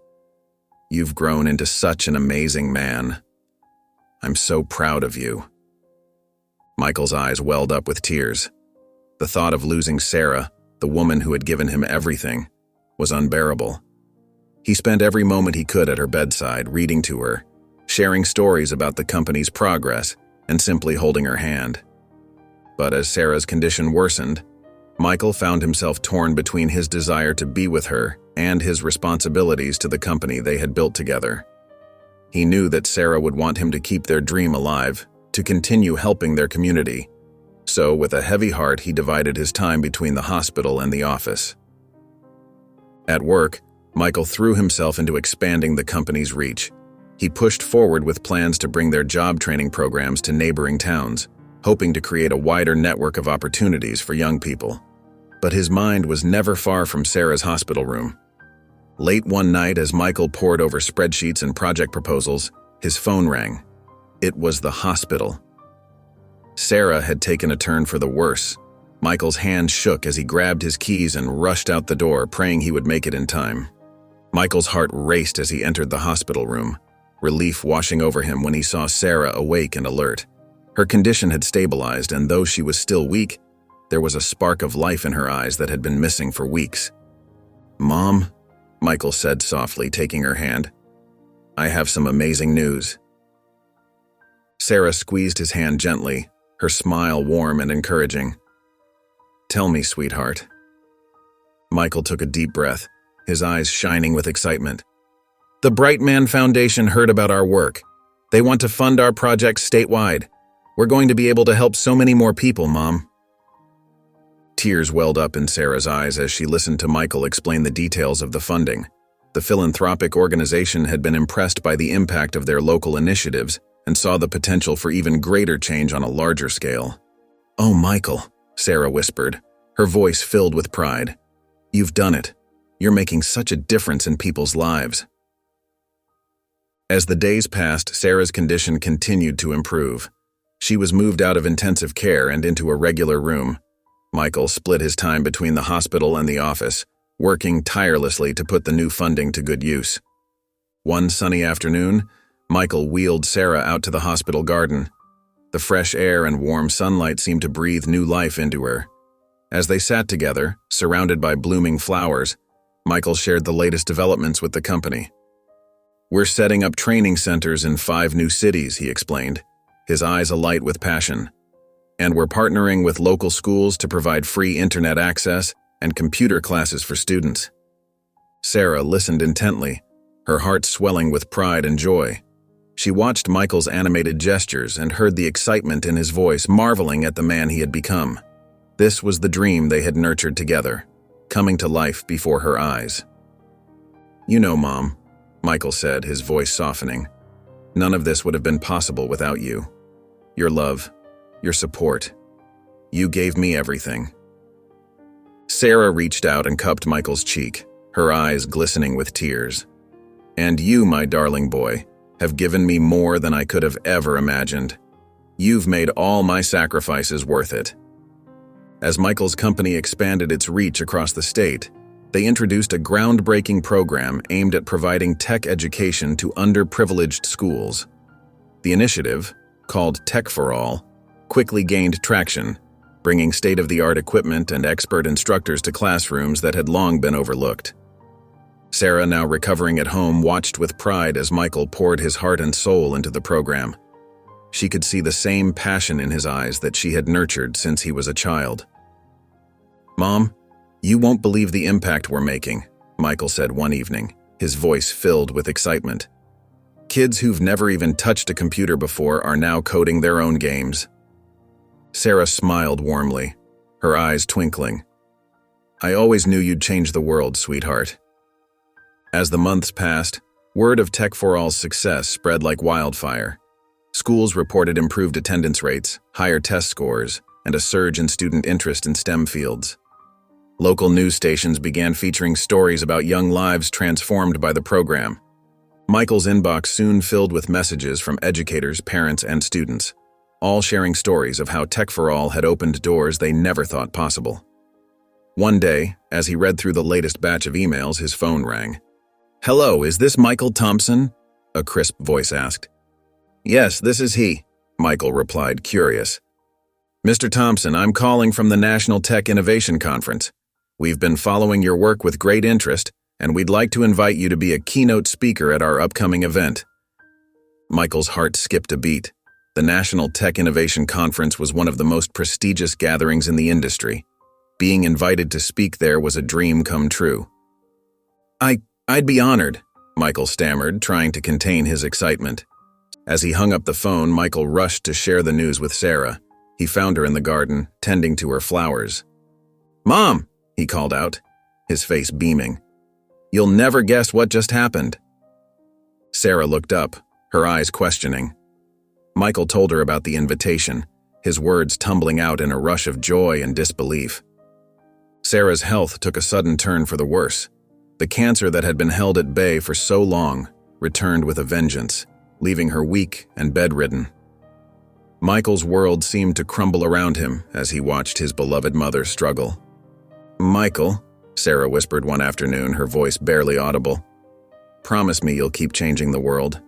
"you've grown into such an amazing man. I'm so proud of you." Michael's eyes welled up with tears. The thought of losing Sarah, the woman who had given him everything, was unbearable. He spent every moment he could at her bedside, reading to her, sharing stories about the company's progress, and simply holding her hand. But as Sarah's condition worsened, Michael found himself torn between his desire to be with her and his responsibilities to the company they had built together. He knew that Sarah would want him to keep their dream alive, to continue helping their community. So, with a heavy heart, he divided his time between the hospital and the office. At work, Michael threw himself into expanding the company's reach. He pushed forward with plans to bring their job training programs to neighboring towns, hoping to create a wider network of opportunities for young people. But his mind was never far from Sarah's hospital room. Late one night, as Michael pored over spreadsheets and project proposals, his phone rang. It was the hospital. Sarah had taken a turn for the worse. Michael's hand shook as he grabbed his keys and rushed out the door, praying he would make it in time. Michael's heart raced as he entered the hospital room, relief washing over him when he saw Sarah awake and alert. Her condition had stabilized, and though she was still weak, there was a spark of life in her eyes that had been missing for weeks. "Mom," Michael said softly, taking her hand, "I have some amazing news." Sarah squeezed his hand gently, her smile warm and encouraging. "Tell me, sweetheart." Michael took a deep breath, his eyes shining with excitement. "The Bright Man Foundation heard about our work. They want to fund our project statewide. We're going to be able to help so many more people, Mom." Tears welled up in Sarah's eyes as she listened to Michael explain the details of the funding. The philanthropic organization had been impressed by the impact of their local initiatives and saw the potential for even greater change on a larger scale. "Oh, Michael," Sarah whispered, her voice filled with pride. "You've done it. You're making such a difference in people's lives." As the days passed, Sarah's condition continued to improve. She was moved out of intensive care and into a regular room. Michael split his time between the hospital and the office, working tirelessly to put the new funding to good use. One sunny afternoon, Michael wheeled Sarah out to the hospital garden. The fresh air and warm sunlight seemed to breathe new life into her. As they sat together, surrounded by blooming flowers, Michael shared the latest developments with the company. "We're setting up training centers in 5 new cities," he explained, his eyes alight with passion. "And we're partnering with local schools to provide free internet access and computer classes for students." Sarah listened intently, her heart swelling with pride and joy. She watched Michael's animated gestures and heard the excitement in his voice, marveling at the man he had become. This was the dream they had nurtured together, coming to life before her eyes. "You know, Mom," Michael said, his voice softening, "none of this would have been possible without you. Your love, your support. You gave me everything." Sarah reached out and cupped Michael's cheek, her eyes glistening with tears. "And you, my darling boy, have given me more than I could have ever imagined. You've made all my sacrifices worth it." As Michael's company expanded its reach across the state, they introduced a groundbreaking program aimed at providing tech education to underprivileged schools. The initiative, called Tech for All, quickly gained traction, bringing state-of-the-art equipment and expert instructors to classrooms that had long been overlooked. Sarah, now recovering at home, watched with pride as Michael poured his heart and soul into the program. She could see the same passion in his eyes that she had nurtured since he was a child. "Mom, you won't believe the impact we're making," Michael said one evening, his voice filled with excitement. "Kids who've never even touched a computer before are now coding their own games." Sarah smiled warmly, her eyes twinkling. "I always knew you'd change the world, sweetheart." As the months passed, word of Tech for All's success spread like wildfire. Schools reported improved attendance rates, higher test scores, and a surge in student interest in STEM fields. Local news stations began featuring stories about young lives transformed by the program. Michael's inbox soon filled with messages from educators, parents, and students, all sharing stories of how Tech for All had opened doors they never thought possible. One day, as he read through the latest batch of emails, his phone rang. "Hello, is this Michael Thompson?" a crisp voice asked. "Yes, this is he," Michael replied, curious. "Mr. Thompson, I'm calling from the National Tech Innovation Conference. We've been following your work with great interest, and we'd like to invite you to be a keynote speaker at our upcoming event." Michael's heart skipped a beat. The National Tech Innovation Conference was one of the most prestigious gatherings in the industry. Being invited to speak there was a dream come true. I'd be honored," Michael stammered, trying to contain his excitement. As he hung up the phone, Michael rushed to share the news with Sarah. He found her in the garden, tending to her flowers. "Mom," he called out, his face beaming. "You'll never guess what just happened." Sarah looked up, her eyes questioning. Michael told her about the invitation, his words tumbling out in a rush of joy and disbelief. Sarah's health took a sudden turn for the worse. The cancer that had been held at bay for so long returned with a vengeance, leaving her weak and bedridden. Michael's world seemed to crumble around him as he watched his beloved mother struggle. "Michael," Sarah whispered one afternoon, her voice barely audible, "promise me you'll keep changing the world."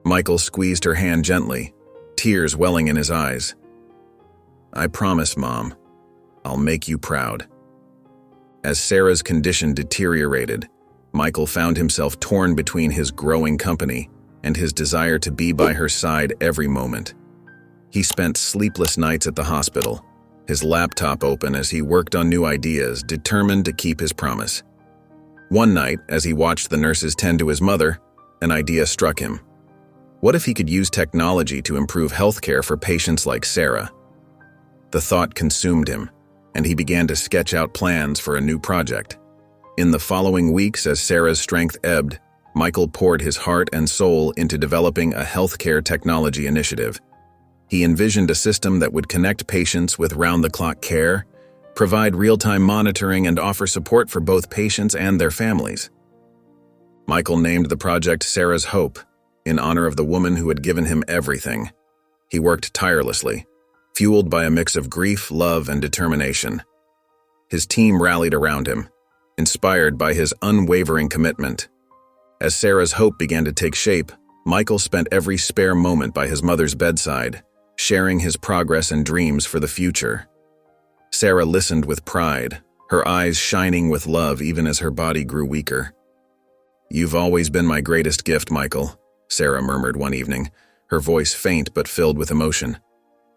Michael squeezed her hand gently, tears welling in his eyes. "I promise, Mom. I'll make you proud." As Sarah's condition deteriorated, Michael found himself torn between his growing company and his desire to be by her side every moment. He spent sleepless nights at the hospital, his laptop open as he worked on new ideas, determined to keep his promise. One night, as he watched the nurses tend to his mother, an idea struck him. What if he could use technology to improve healthcare for patients like Sarah? The thought consumed him, and he began to sketch out plans for a new project. In the following weeks, as Sarah's strength ebbed, Michael poured his heart and soul into developing a healthcare technology initiative. He envisioned a system that would connect patients with round-the-clock care, provide real-time monitoring, and offer support for both patients and their families. Michael named the project Sarah's Hope, in honor of the woman who had given him everything. He worked tirelessly, fueled by a mix of grief, love, and determination. His team rallied around him, inspired by his unwavering commitment. As Sarah's hope began to take shape, Michael spent every spare moment by his mother's bedside, sharing his progress and dreams for the future. Sarah listened with pride, her eyes shining with love even as her body grew weaker. "You've always been my greatest gift, Michael," Sarah murmured one evening, her voice faint but filled with emotion.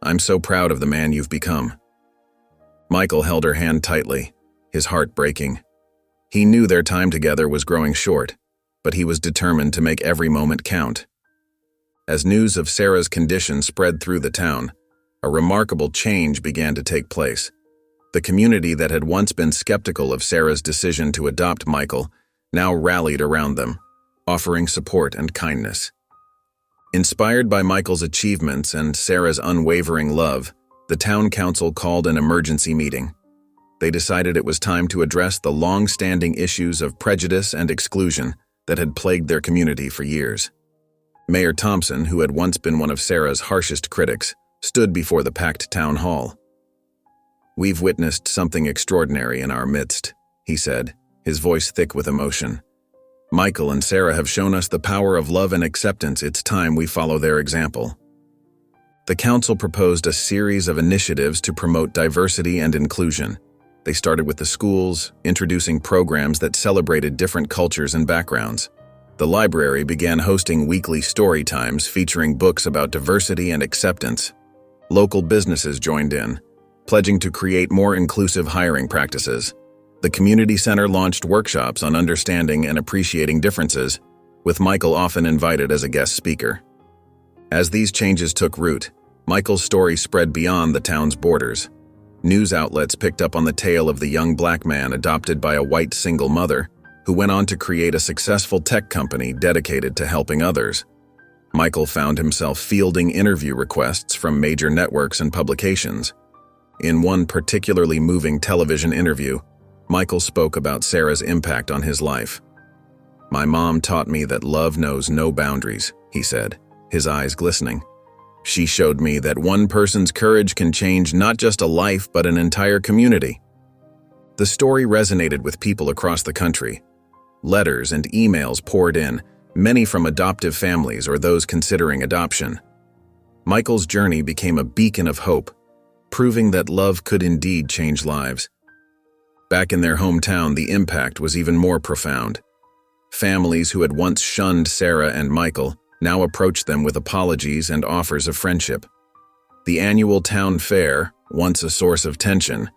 "I'm so proud of the man you've become." Michael held her hand tightly, his heart breaking. He knew their time together was growing short, but he was determined to make every moment count. As news of Sarah's condition spread through the town, a remarkable change began to take place. The community that had once been skeptical of Sarah's decision to adopt Michael now rallied around them, offering support and kindness. Inspired by Michael's achievements and Sarah's unwavering love, the town council called an emergency meeting. They decided it was time to address the long-standing issues of prejudice and exclusion that had plagued their community for years. Mayor Thompson, who had once been one of Sarah's harshest critics, stood before the packed town hall. "We've witnessed something extraordinary in our midst," he said, his voice thick with emotion. "Michael and Sarah have shown us the power of love and acceptance. It's time we follow their example." The council proposed a series of initiatives to promote diversity and inclusion. They started with the schools, introducing programs that celebrated different cultures and backgrounds. The library began hosting weekly story times featuring books about diversity and acceptance. Local businesses joined in, pledging to create more inclusive hiring practices. The community center launched workshops on understanding and appreciating differences, with Michael often invited as a guest speaker. As these changes took root, Michael's story spread beyond the town's borders. News outlets picked up on the tale of the young black man adopted by a white single mother, who went on to create a successful tech company dedicated to helping others. Michael found himself fielding interview requests from major networks and publications. In one particularly moving television interview, Michael spoke about Sarah's impact on his life. "My mom taught me that love knows no boundaries," he said, his eyes glistening. "She showed me that one person's courage can change not just a life but an entire community." The story resonated with people across the country. Letters and emails poured in, many from adoptive families or those considering adoption. Michael's journey became a beacon of hope, proving that love could indeed change lives. Back in their hometown, the impact was even more profound. Families who had once shunned Sarah and Michael now approached them with apologies and offers of friendship. The annual town fair, once a source of tension,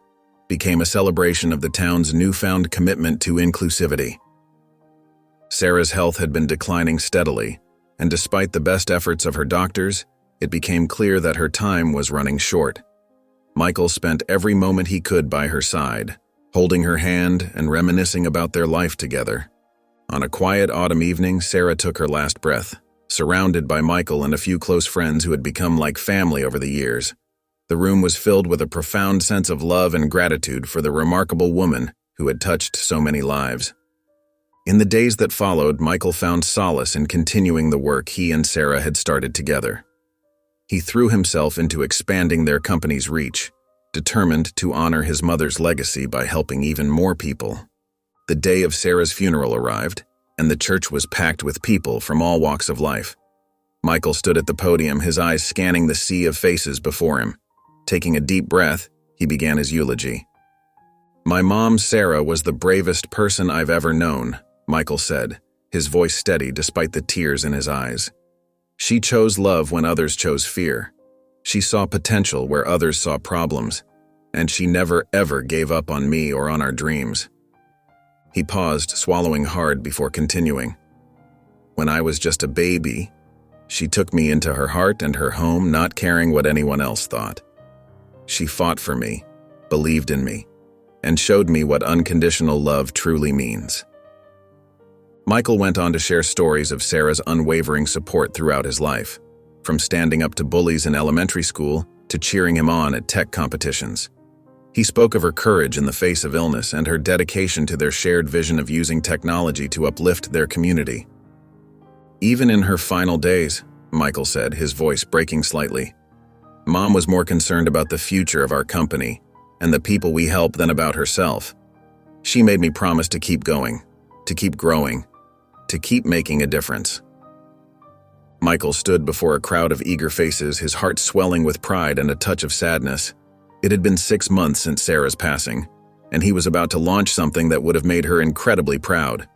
became a celebration of the town's newfound commitment to inclusivity. Sarah's health had been declining steadily, and despite the best efforts of her doctors, it became clear that her time was running short. Michael spent every moment he could by her side, holding her hand and reminiscing about their life together. On a quiet autumn evening, Sarah took her last breath, surrounded by Michael and a few close friends who had become like family over the years. The room was filled with a profound sense of love and gratitude for the remarkable woman who had touched so many lives. In the days that followed, Michael found solace in continuing the work he and Sarah had started together. He threw himself into expanding their company's reach, determined to honor his mother's legacy by helping even more people. The day of Sarah's funeral arrived, and the church was packed with people from all walks of life. Michael stood at the podium, his eyes scanning the sea of faces before him. Taking a deep breath, he began his eulogy. "My mom, Sarah, was the bravest person I've ever known," Michael said, his voice steady despite the tears in his eyes. "She chose love when others chose fear. She saw potential where others saw problems, and she never ever gave up on me or on our dreams." He paused, swallowing hard before continuing. "When I was just a baby, she took me into her heart and her home, not caring what anyone else thought. She fought for me, believed in me, and showed me what unconditional love truly means." Michael went on to share stories of Sarah's unwavering support throughout his life, from standing up to bullies in elementary school to cheering him on at tech competitions. He spoke of her courage in the face of illness and her dedication to their shared vision of using technology to uplift their community. "Even in her final days," Michael said, his voice breaking slightly, "Mom was more concerned about the future of our company and the people we help than about herself. She made me promise to keep going, to keep growing, to keep making a difference." Michael stood before a crowd of eager faces, his heart swelling with pride and a touch of sadness. It had been 6 months since Sarah's passing, and he was about to launch something that would have made her incredibly proud.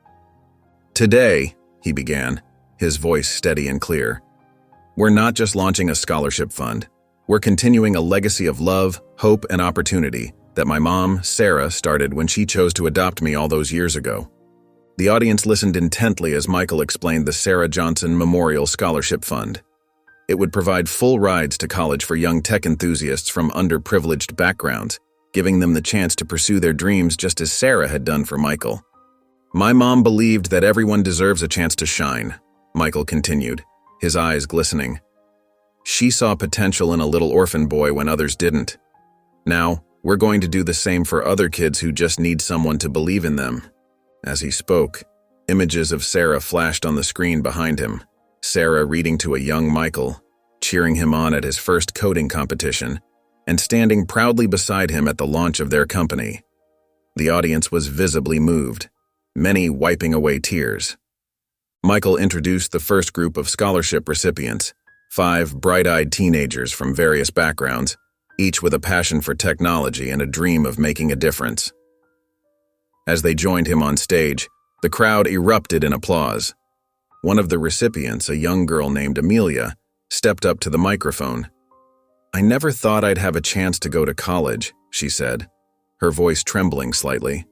"Today," he began, his voice steady and clear, "we're not just launching a scholarship fund. We're continuing a legacy of love, hope, and opportunity that my mom, Sarah, started when she chose to adopt me all those years ago." The audience listened intently as Michael explained the Sarah Johnson Memorial Scholarship Fund. It would provide full rides to college for young tech enthusiasts from underprivileged backgrounds, giving them the chance to pursue their dreams just as Sarah had done for Michael. "My mom believed that everyone deserves a chance to shine," Michael continued, his eyes glistening. "She saw potential in a little orphan boy when others didn't. Now, we're going to do the same for other kids who just need someone to believe in them." As he spoke, images of Sarah flashed on the screen behind him. Sarah reading to a young Michael, cheering him on at his first coding competition, and standing proudly beside him at the launch of their company. The audience was visibly moved, many wiping away tears. Michael introduced the first group of scholarship recipients, 5 bright-eyed teenagers from various backgrounds, each with a passion for technology and a dream of making a difference. As they joined him on stage, the crowd erupted in applause. One of the recipients, a young girl named Amelia, stepped up to the microphone. "I never thought I'd have a chance to go to college," she said, her voice trembling slightly.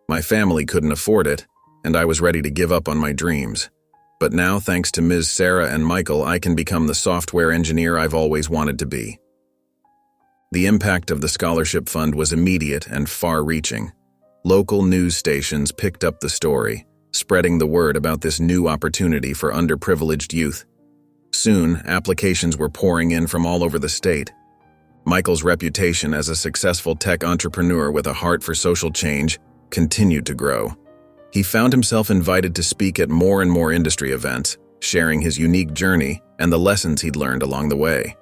"My family couldn't afford it, and I was ready to give up on my dreams. But now, thanks to Ms. Sarah and Michael, I can become the software engineer I've always wanted to be." The impact of the scholarship fund was immediate and far-reaching. Local news stations picked up the story, spreading the word about this new opportunity for underprivileged youth. Soon, applications were pouring in from all over the state. Michael's reputation as a successful tech entrepreneur with a heart for social change continued to grow. He found himself invited to speak at more and more industry events, sharing his unique journey and the lessons he'd learned along the way.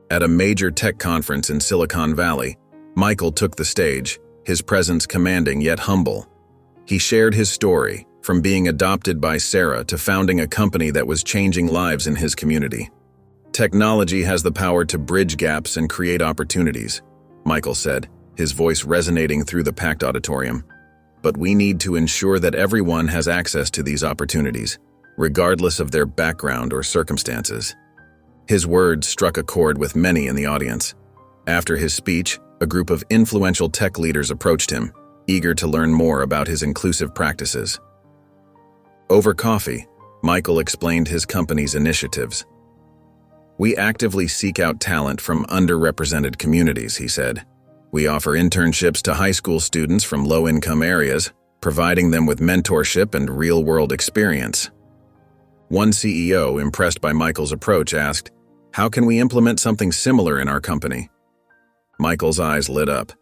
At a major tech conference in Silicon Valley, Michael took the stage, his presence commanding yet humble. He shared his story, from being adopted by Sarah to founding a company that was changing lives in his community. "Technology has the power to bridge gaps and create opportunities," Michael said, his voice resonating through the packed auditorium. "But we need to ensure that everyone has access to these opportunities, regardless of their background or circumstances." His words struck a chord with many in the audience. After his speech, a group of influential tech leaders approached him, eager to learn more about his inclusive practices. Over coffee, Michael explained his company's initiatives. "We actively seek out talent from underrepresented communities," he said. "We offer internships to high school students from low-income areas, providing them with mentorship and real-world experience." One CEO, impressed by Michael's approach, asked, "How can we implement something similar in our company?" Michael's eyes lit up.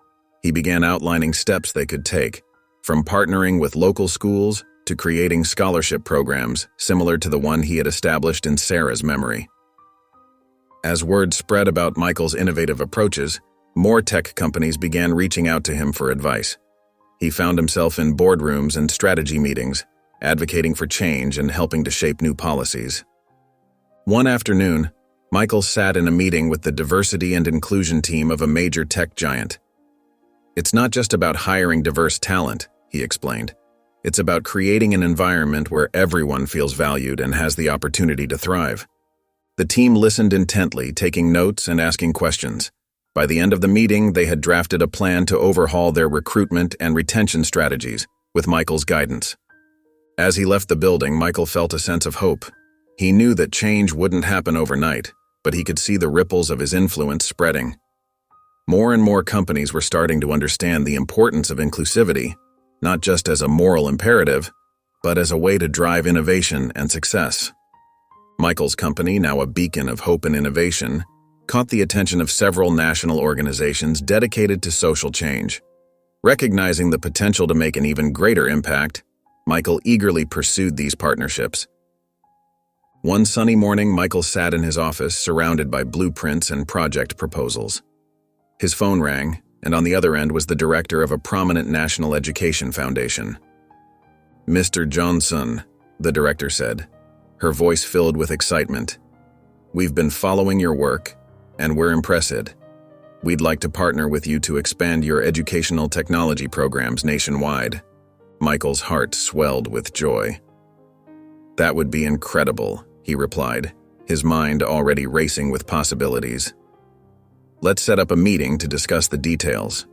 He began outlining steps they could take, from partnering with local schools to creating scholarship programs similar to the one he had established in Sarah's memory. As word spread about Michael's innovative approaches, more tech companies began reaching out to him for advice. He found himself in boardrooms and strategy meetings, advocating for change and helping to shape new policies. One afternoon, Michael sat in a meeting with the diversity and inclusion team of a major tech giant. "It's not just about hiring diverse talent," he explained. "It's about creating an environment where everyone feels valued and has the opportunity to thrive." The team listened intently, taking notes and asking questions. By the end of the meeting, they had drafted a plan to overhaul their recruitment and retention strategies, with Michael's guidance. As he left the building, Michael felt a sense of hope. He knew that change wouldn't happen overnight, but he could see the ripples of his influence spreading. More and more companies were starting to understand the importance of inclusivity, not just as a moral imperative, but as a way to drive innovation and success. Michael's company, now a beacon of hope and innovation, caught the attention of several national organizations dedicated to social change. Recognizing the potential to make an even greater impact, Michael eagerly pursued these partnerships. One sunny morning, Michael sat in his office surrounded by blueprints and project proposals. His phone rang, and on the other end was the director of a prominent national education foundation. "Mr. Johnson," the director said, her voice filled with excitement. "We've been following your work, and we're impressed. We'd like to partner with you to expand your educational technology programs nationwide." Michael's heart swelled with joy. "That would be incredible," he replied, his mind already racing with possibilities. "Let's set up a meeting to discuss the details."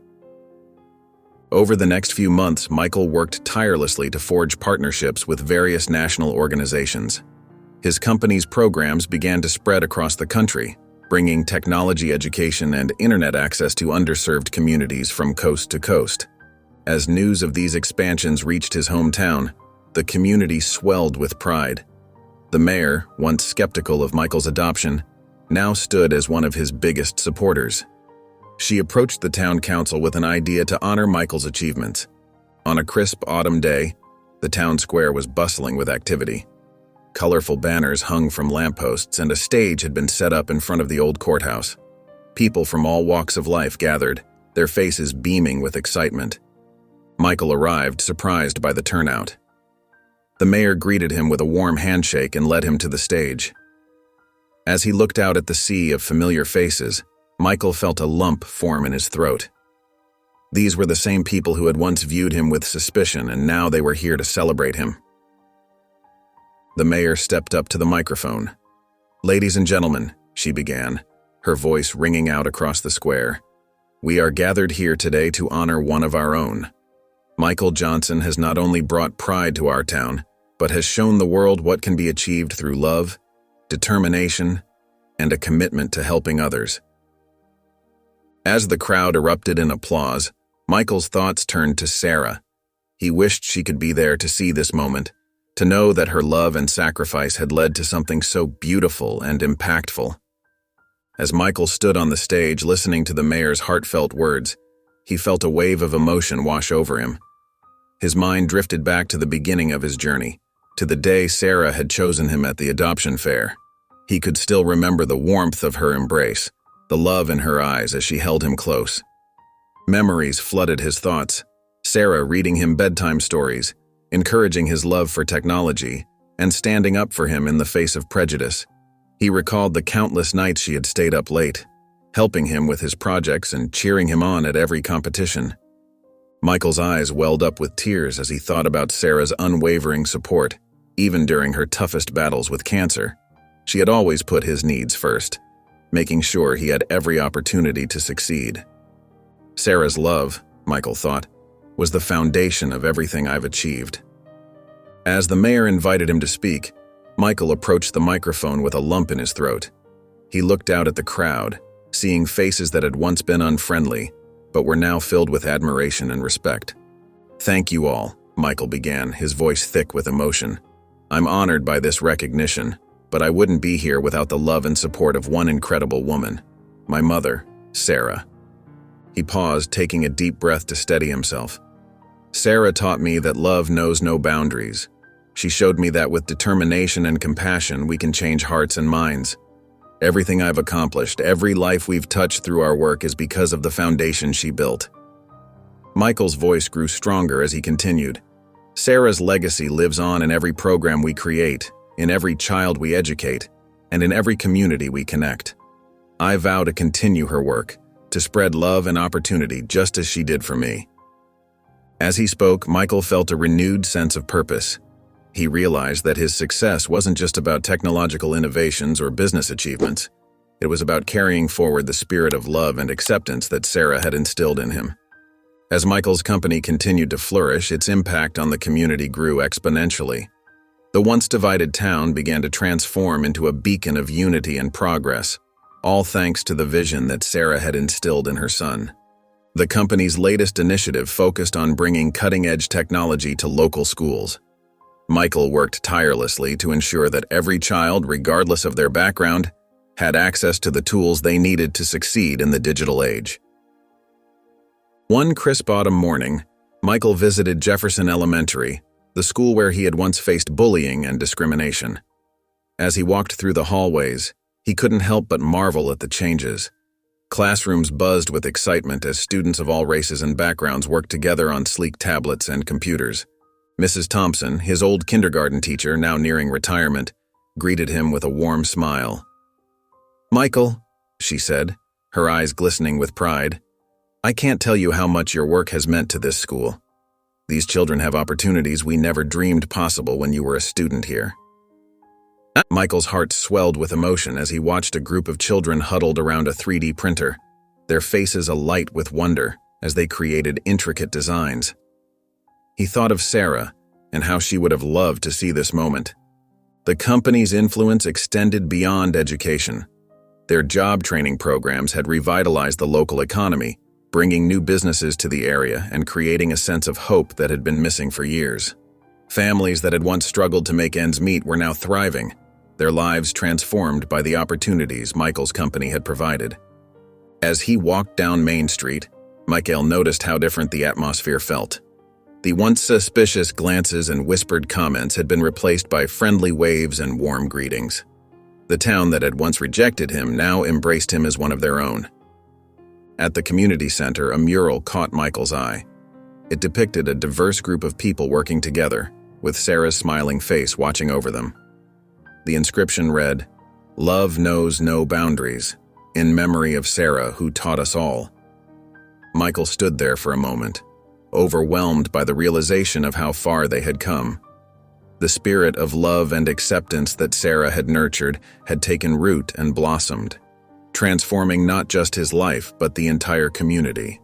Over the next few months, Michael worked tirelessly to forge partnerships with various national organizations. His company's programs began to spread across the country, bringing technology education and internet access to underserved communities from coast to coast. As news of these expansions reached his hometown, the community swelled with pride. The mayor, once skeptical of Michael's adoption, now stood as one of his biggest supporters. She approached the town council with an idea to honor Michael's achievements. On a crisp autumn day, the town square was bustling with activity. Colorful banners hung from lampposts, and a stage had been set up in front of the old courthouse. People from all walks of life gathered, their faces beaming with excitement. Michael arrived, surprised by the turnout. The mayor greeted him with a warm handshake and led him to the stage. As he looked out at the sea of familiar faces, Michael felt a lump form in his throat. These were the same people who had once viewed him with suspicion, and now they were here to celebrate him. The mayor stepped up to the microphone. "Ladies and gentlemen," she began, her voice ringing out across the square, "we are gathered here today to honor one of our own. Michael Johnson has not only brought pride to our town, but has shown the world what can be achieved through love, determination, and a commitment to helping others." As the crowd erupted in applause, Michael's thoughts turned to Sarah. He wished she could be there to see this moment, to know that her love and sacrifice had led to something so beautiful and impactful. As Michael stood on the stage listening to the mayor's heartfelt words, he felt a wave of emotion wash over him. His mind drifted back to the beginning of his journey, to the day Sarah had chosen him at the adoption fair. He could still remember the warmth of her embrace, the love in her eyes as she held him close. Memories flooded his thoughts, Sarah reading him bedtime stories, encouraging his love for technology, and standing up for him in the face of prejudice. He recalled the countless nights she had stayed up late, helping him with his projects and cheering him on at every competition. Michael's eyes welled up with tears as he thought about Sarah's unwavering support, even during her toughest battles with cancer. She had always put his needs first, making sure he had every opportunity to succeed. Sarah's love, Michael thought, was the foundation of everything I've achieved. As the mayor invited him to speak, Michael approached the microphone with a lump in his throat. He looked out at the crowd, seeing faces that had once been unfriendly, but were now filled with admiration and respect. "Thank you all," Michael began, his voice thick with emotion. "I'm honored by this recognition, but I wouldn't be here without the love and support of one incredible woman, my mother, Sarah." He paused, taking a deep breath to steady himself. "Sarah taught me that love knows no boundaries. She showed me that with determination and compassion, we can change hearts and minds. Everything I've accomplished, every life we've touched through our work is because of the foundation she built." Michael's voice grew stronger as he continued. "Sarah's legacy lives on in every program we create, in every child we educate, and in every community we connect. I vow to continue her work, to spread love and opportunity just as she did for me." As he spoke, Michael felt a renewed sense of purpose. He realized that his success wasn't just about technological innovations or business achievements. It was about carrying forward the spirit of love and acceptance that Sarah had instilled in him. As Michael's company continued to flourish, its impact on the community grew exponentially. The once divided town began to transform into a beacon of unity and progress, all thanks to the vision that Sarah had instilled in her son. The company's latest initiative focused on bringing cutting-edge technology to local schools. Michael worked tirelessly to ensure that every child, regardless of their background, had access to the tools they needed to succeed in the digital age. One crisp autumn morning, Michael visited Jefferson Elementary, the school where he had once faced bullying and discrimination. As he walked through the hallways, he couldn't help but marvel at the changes. Classrooms buzzed with excitement as students of all races and backgrounds worked together on sleek tablets and computers. Mrs. Thompson, his old kindergarten teacher, now nearing retirement, greeted him with a warm smile. "Michael," she said, her eyes glistening with pride, "I can't tell you how much your work has meant to this school. These children have opportunities we never dreamed possible when you were a student here." Michael's heart swelled with emotion as he watched a group of children huddled around a 3D printer, their faces alight with wonder as they created intricate designs. He thought of Sarah and how she would have loved to see this moment. The company's influence extended beyond education. Their job training programs had revitalized the local economy, bringing new businesses to the area and creating a sense of hope that had been missing for years. Families that had once struggled to make ends meet were now thriving, their lives transformed by the opportunities Michael's company had provided. As he walked down Main Street, Michael noticed how different the atmosphere felt. The once suspicious glances and whispered comments had been replaced by friendly waves and warm greetings. The town that had once rejected him now embraced him as one of their own. At the community center, a mural caught Michael's eye. It depicted a diverse group of people working together, with Sarah's smiling face watching over them. The inscription read, "Love knows no boundaries, in memory of Sarah who taught us all." Michael stood there for a moment, overwhelmed by the realization of how far they had come. The spirit of love and acceptance that Sarah had nurtured had taken root and blossomed, transforming not just his life but the entire community.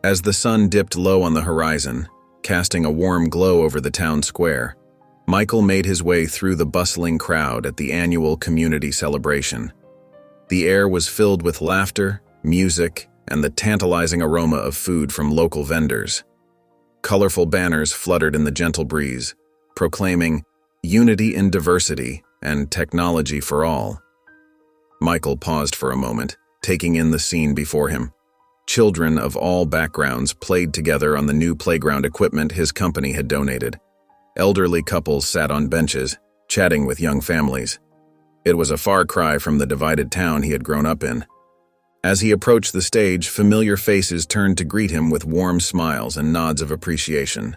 As the sun dipped low on the horizon, casting a warm glow over the town square, Michael made his way through the bustling crowd at the annual community celebration. The air was filled with laughter, music, and the tantalizing aroma of food from local vendors. Colorful banners fluttered in the gentle breeze, proclaiming unity in diversity and technology for all. Michael paused for a moment, taking in the scene before him. Children of all backgrounds played together on the new playground equipment his company had donated. Elderly couples sat on benches, chatting with young families. It was a far cry from the divided town he had grown up in. As he approached the stage, familiar faces turned to greet him with warm smiles and nods of appreciation.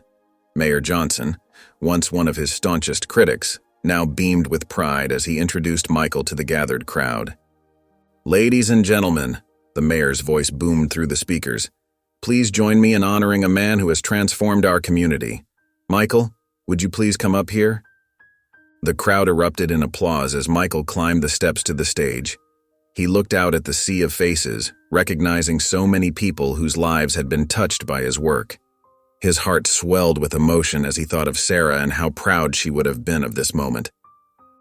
Mayor Johnson, once one of his staunchest critics, now beamed with pride as he introduced Michael to the gathered crowd. "Ladies and gentlemen," the mayor's voice boomed through the speakers, "please join me in honoring a man who has transformed our community. Michael, would you please come up here?" The crowd erupted in applause as Michael climbed the steps to the stage. He looked out at the sea of faces, recognizing so many people whose lives had been touched by his work. His heart swelled with emotion as he thought of Sarah and how proud she would have been of this moment.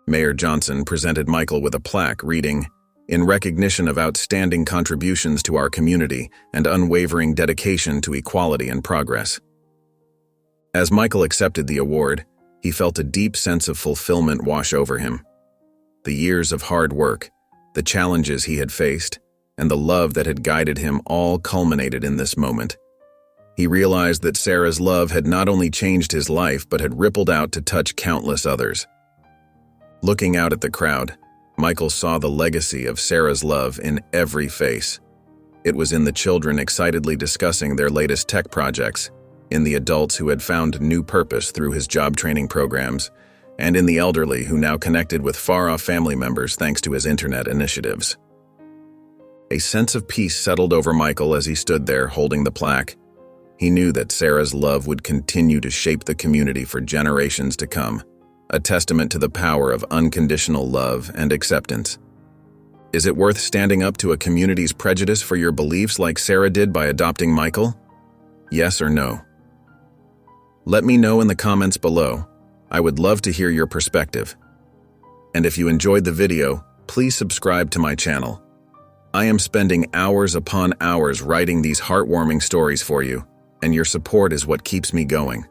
Mayor Johnson presented Michael with a plaque reading, "In recognition of outstanding contributions to our community and unwavering dedication to equality and progress." As Michael accepted the award, he felt a deep sense of fulfillment wash over him. The years of hard work, the challenges he had faced, and the love that had guided him all culminated in this moment. He realized that Sarah's love had not only changed his life but had rippled out to touch countless others. Looking out at the crowd, Michael saw the legacy of Sarah's love in every face. It was in the children excitedly discussing their latest tech projects, in the adults who had found new purpose through his job training programs, and in the elderly who now connected with far-off family members thanks to his internet initiatives. A sense of peace settled over Michael as he stood there holding the plaque. He knew that Sarah's love would continue to shape the community for generations to come, a testament to the power of unconditional love and acceptance. Is it worth standing up to a community's prejudice for your beliefs like Sarah did by adopting Michael? Yes or no? Let me know in the comments below. I would love to hear your perspective. And if you enjoyed the video, please subscribe to my channel. I am spending hours upon hours writing these heartwarming stories for you, and your support is what keeps me going.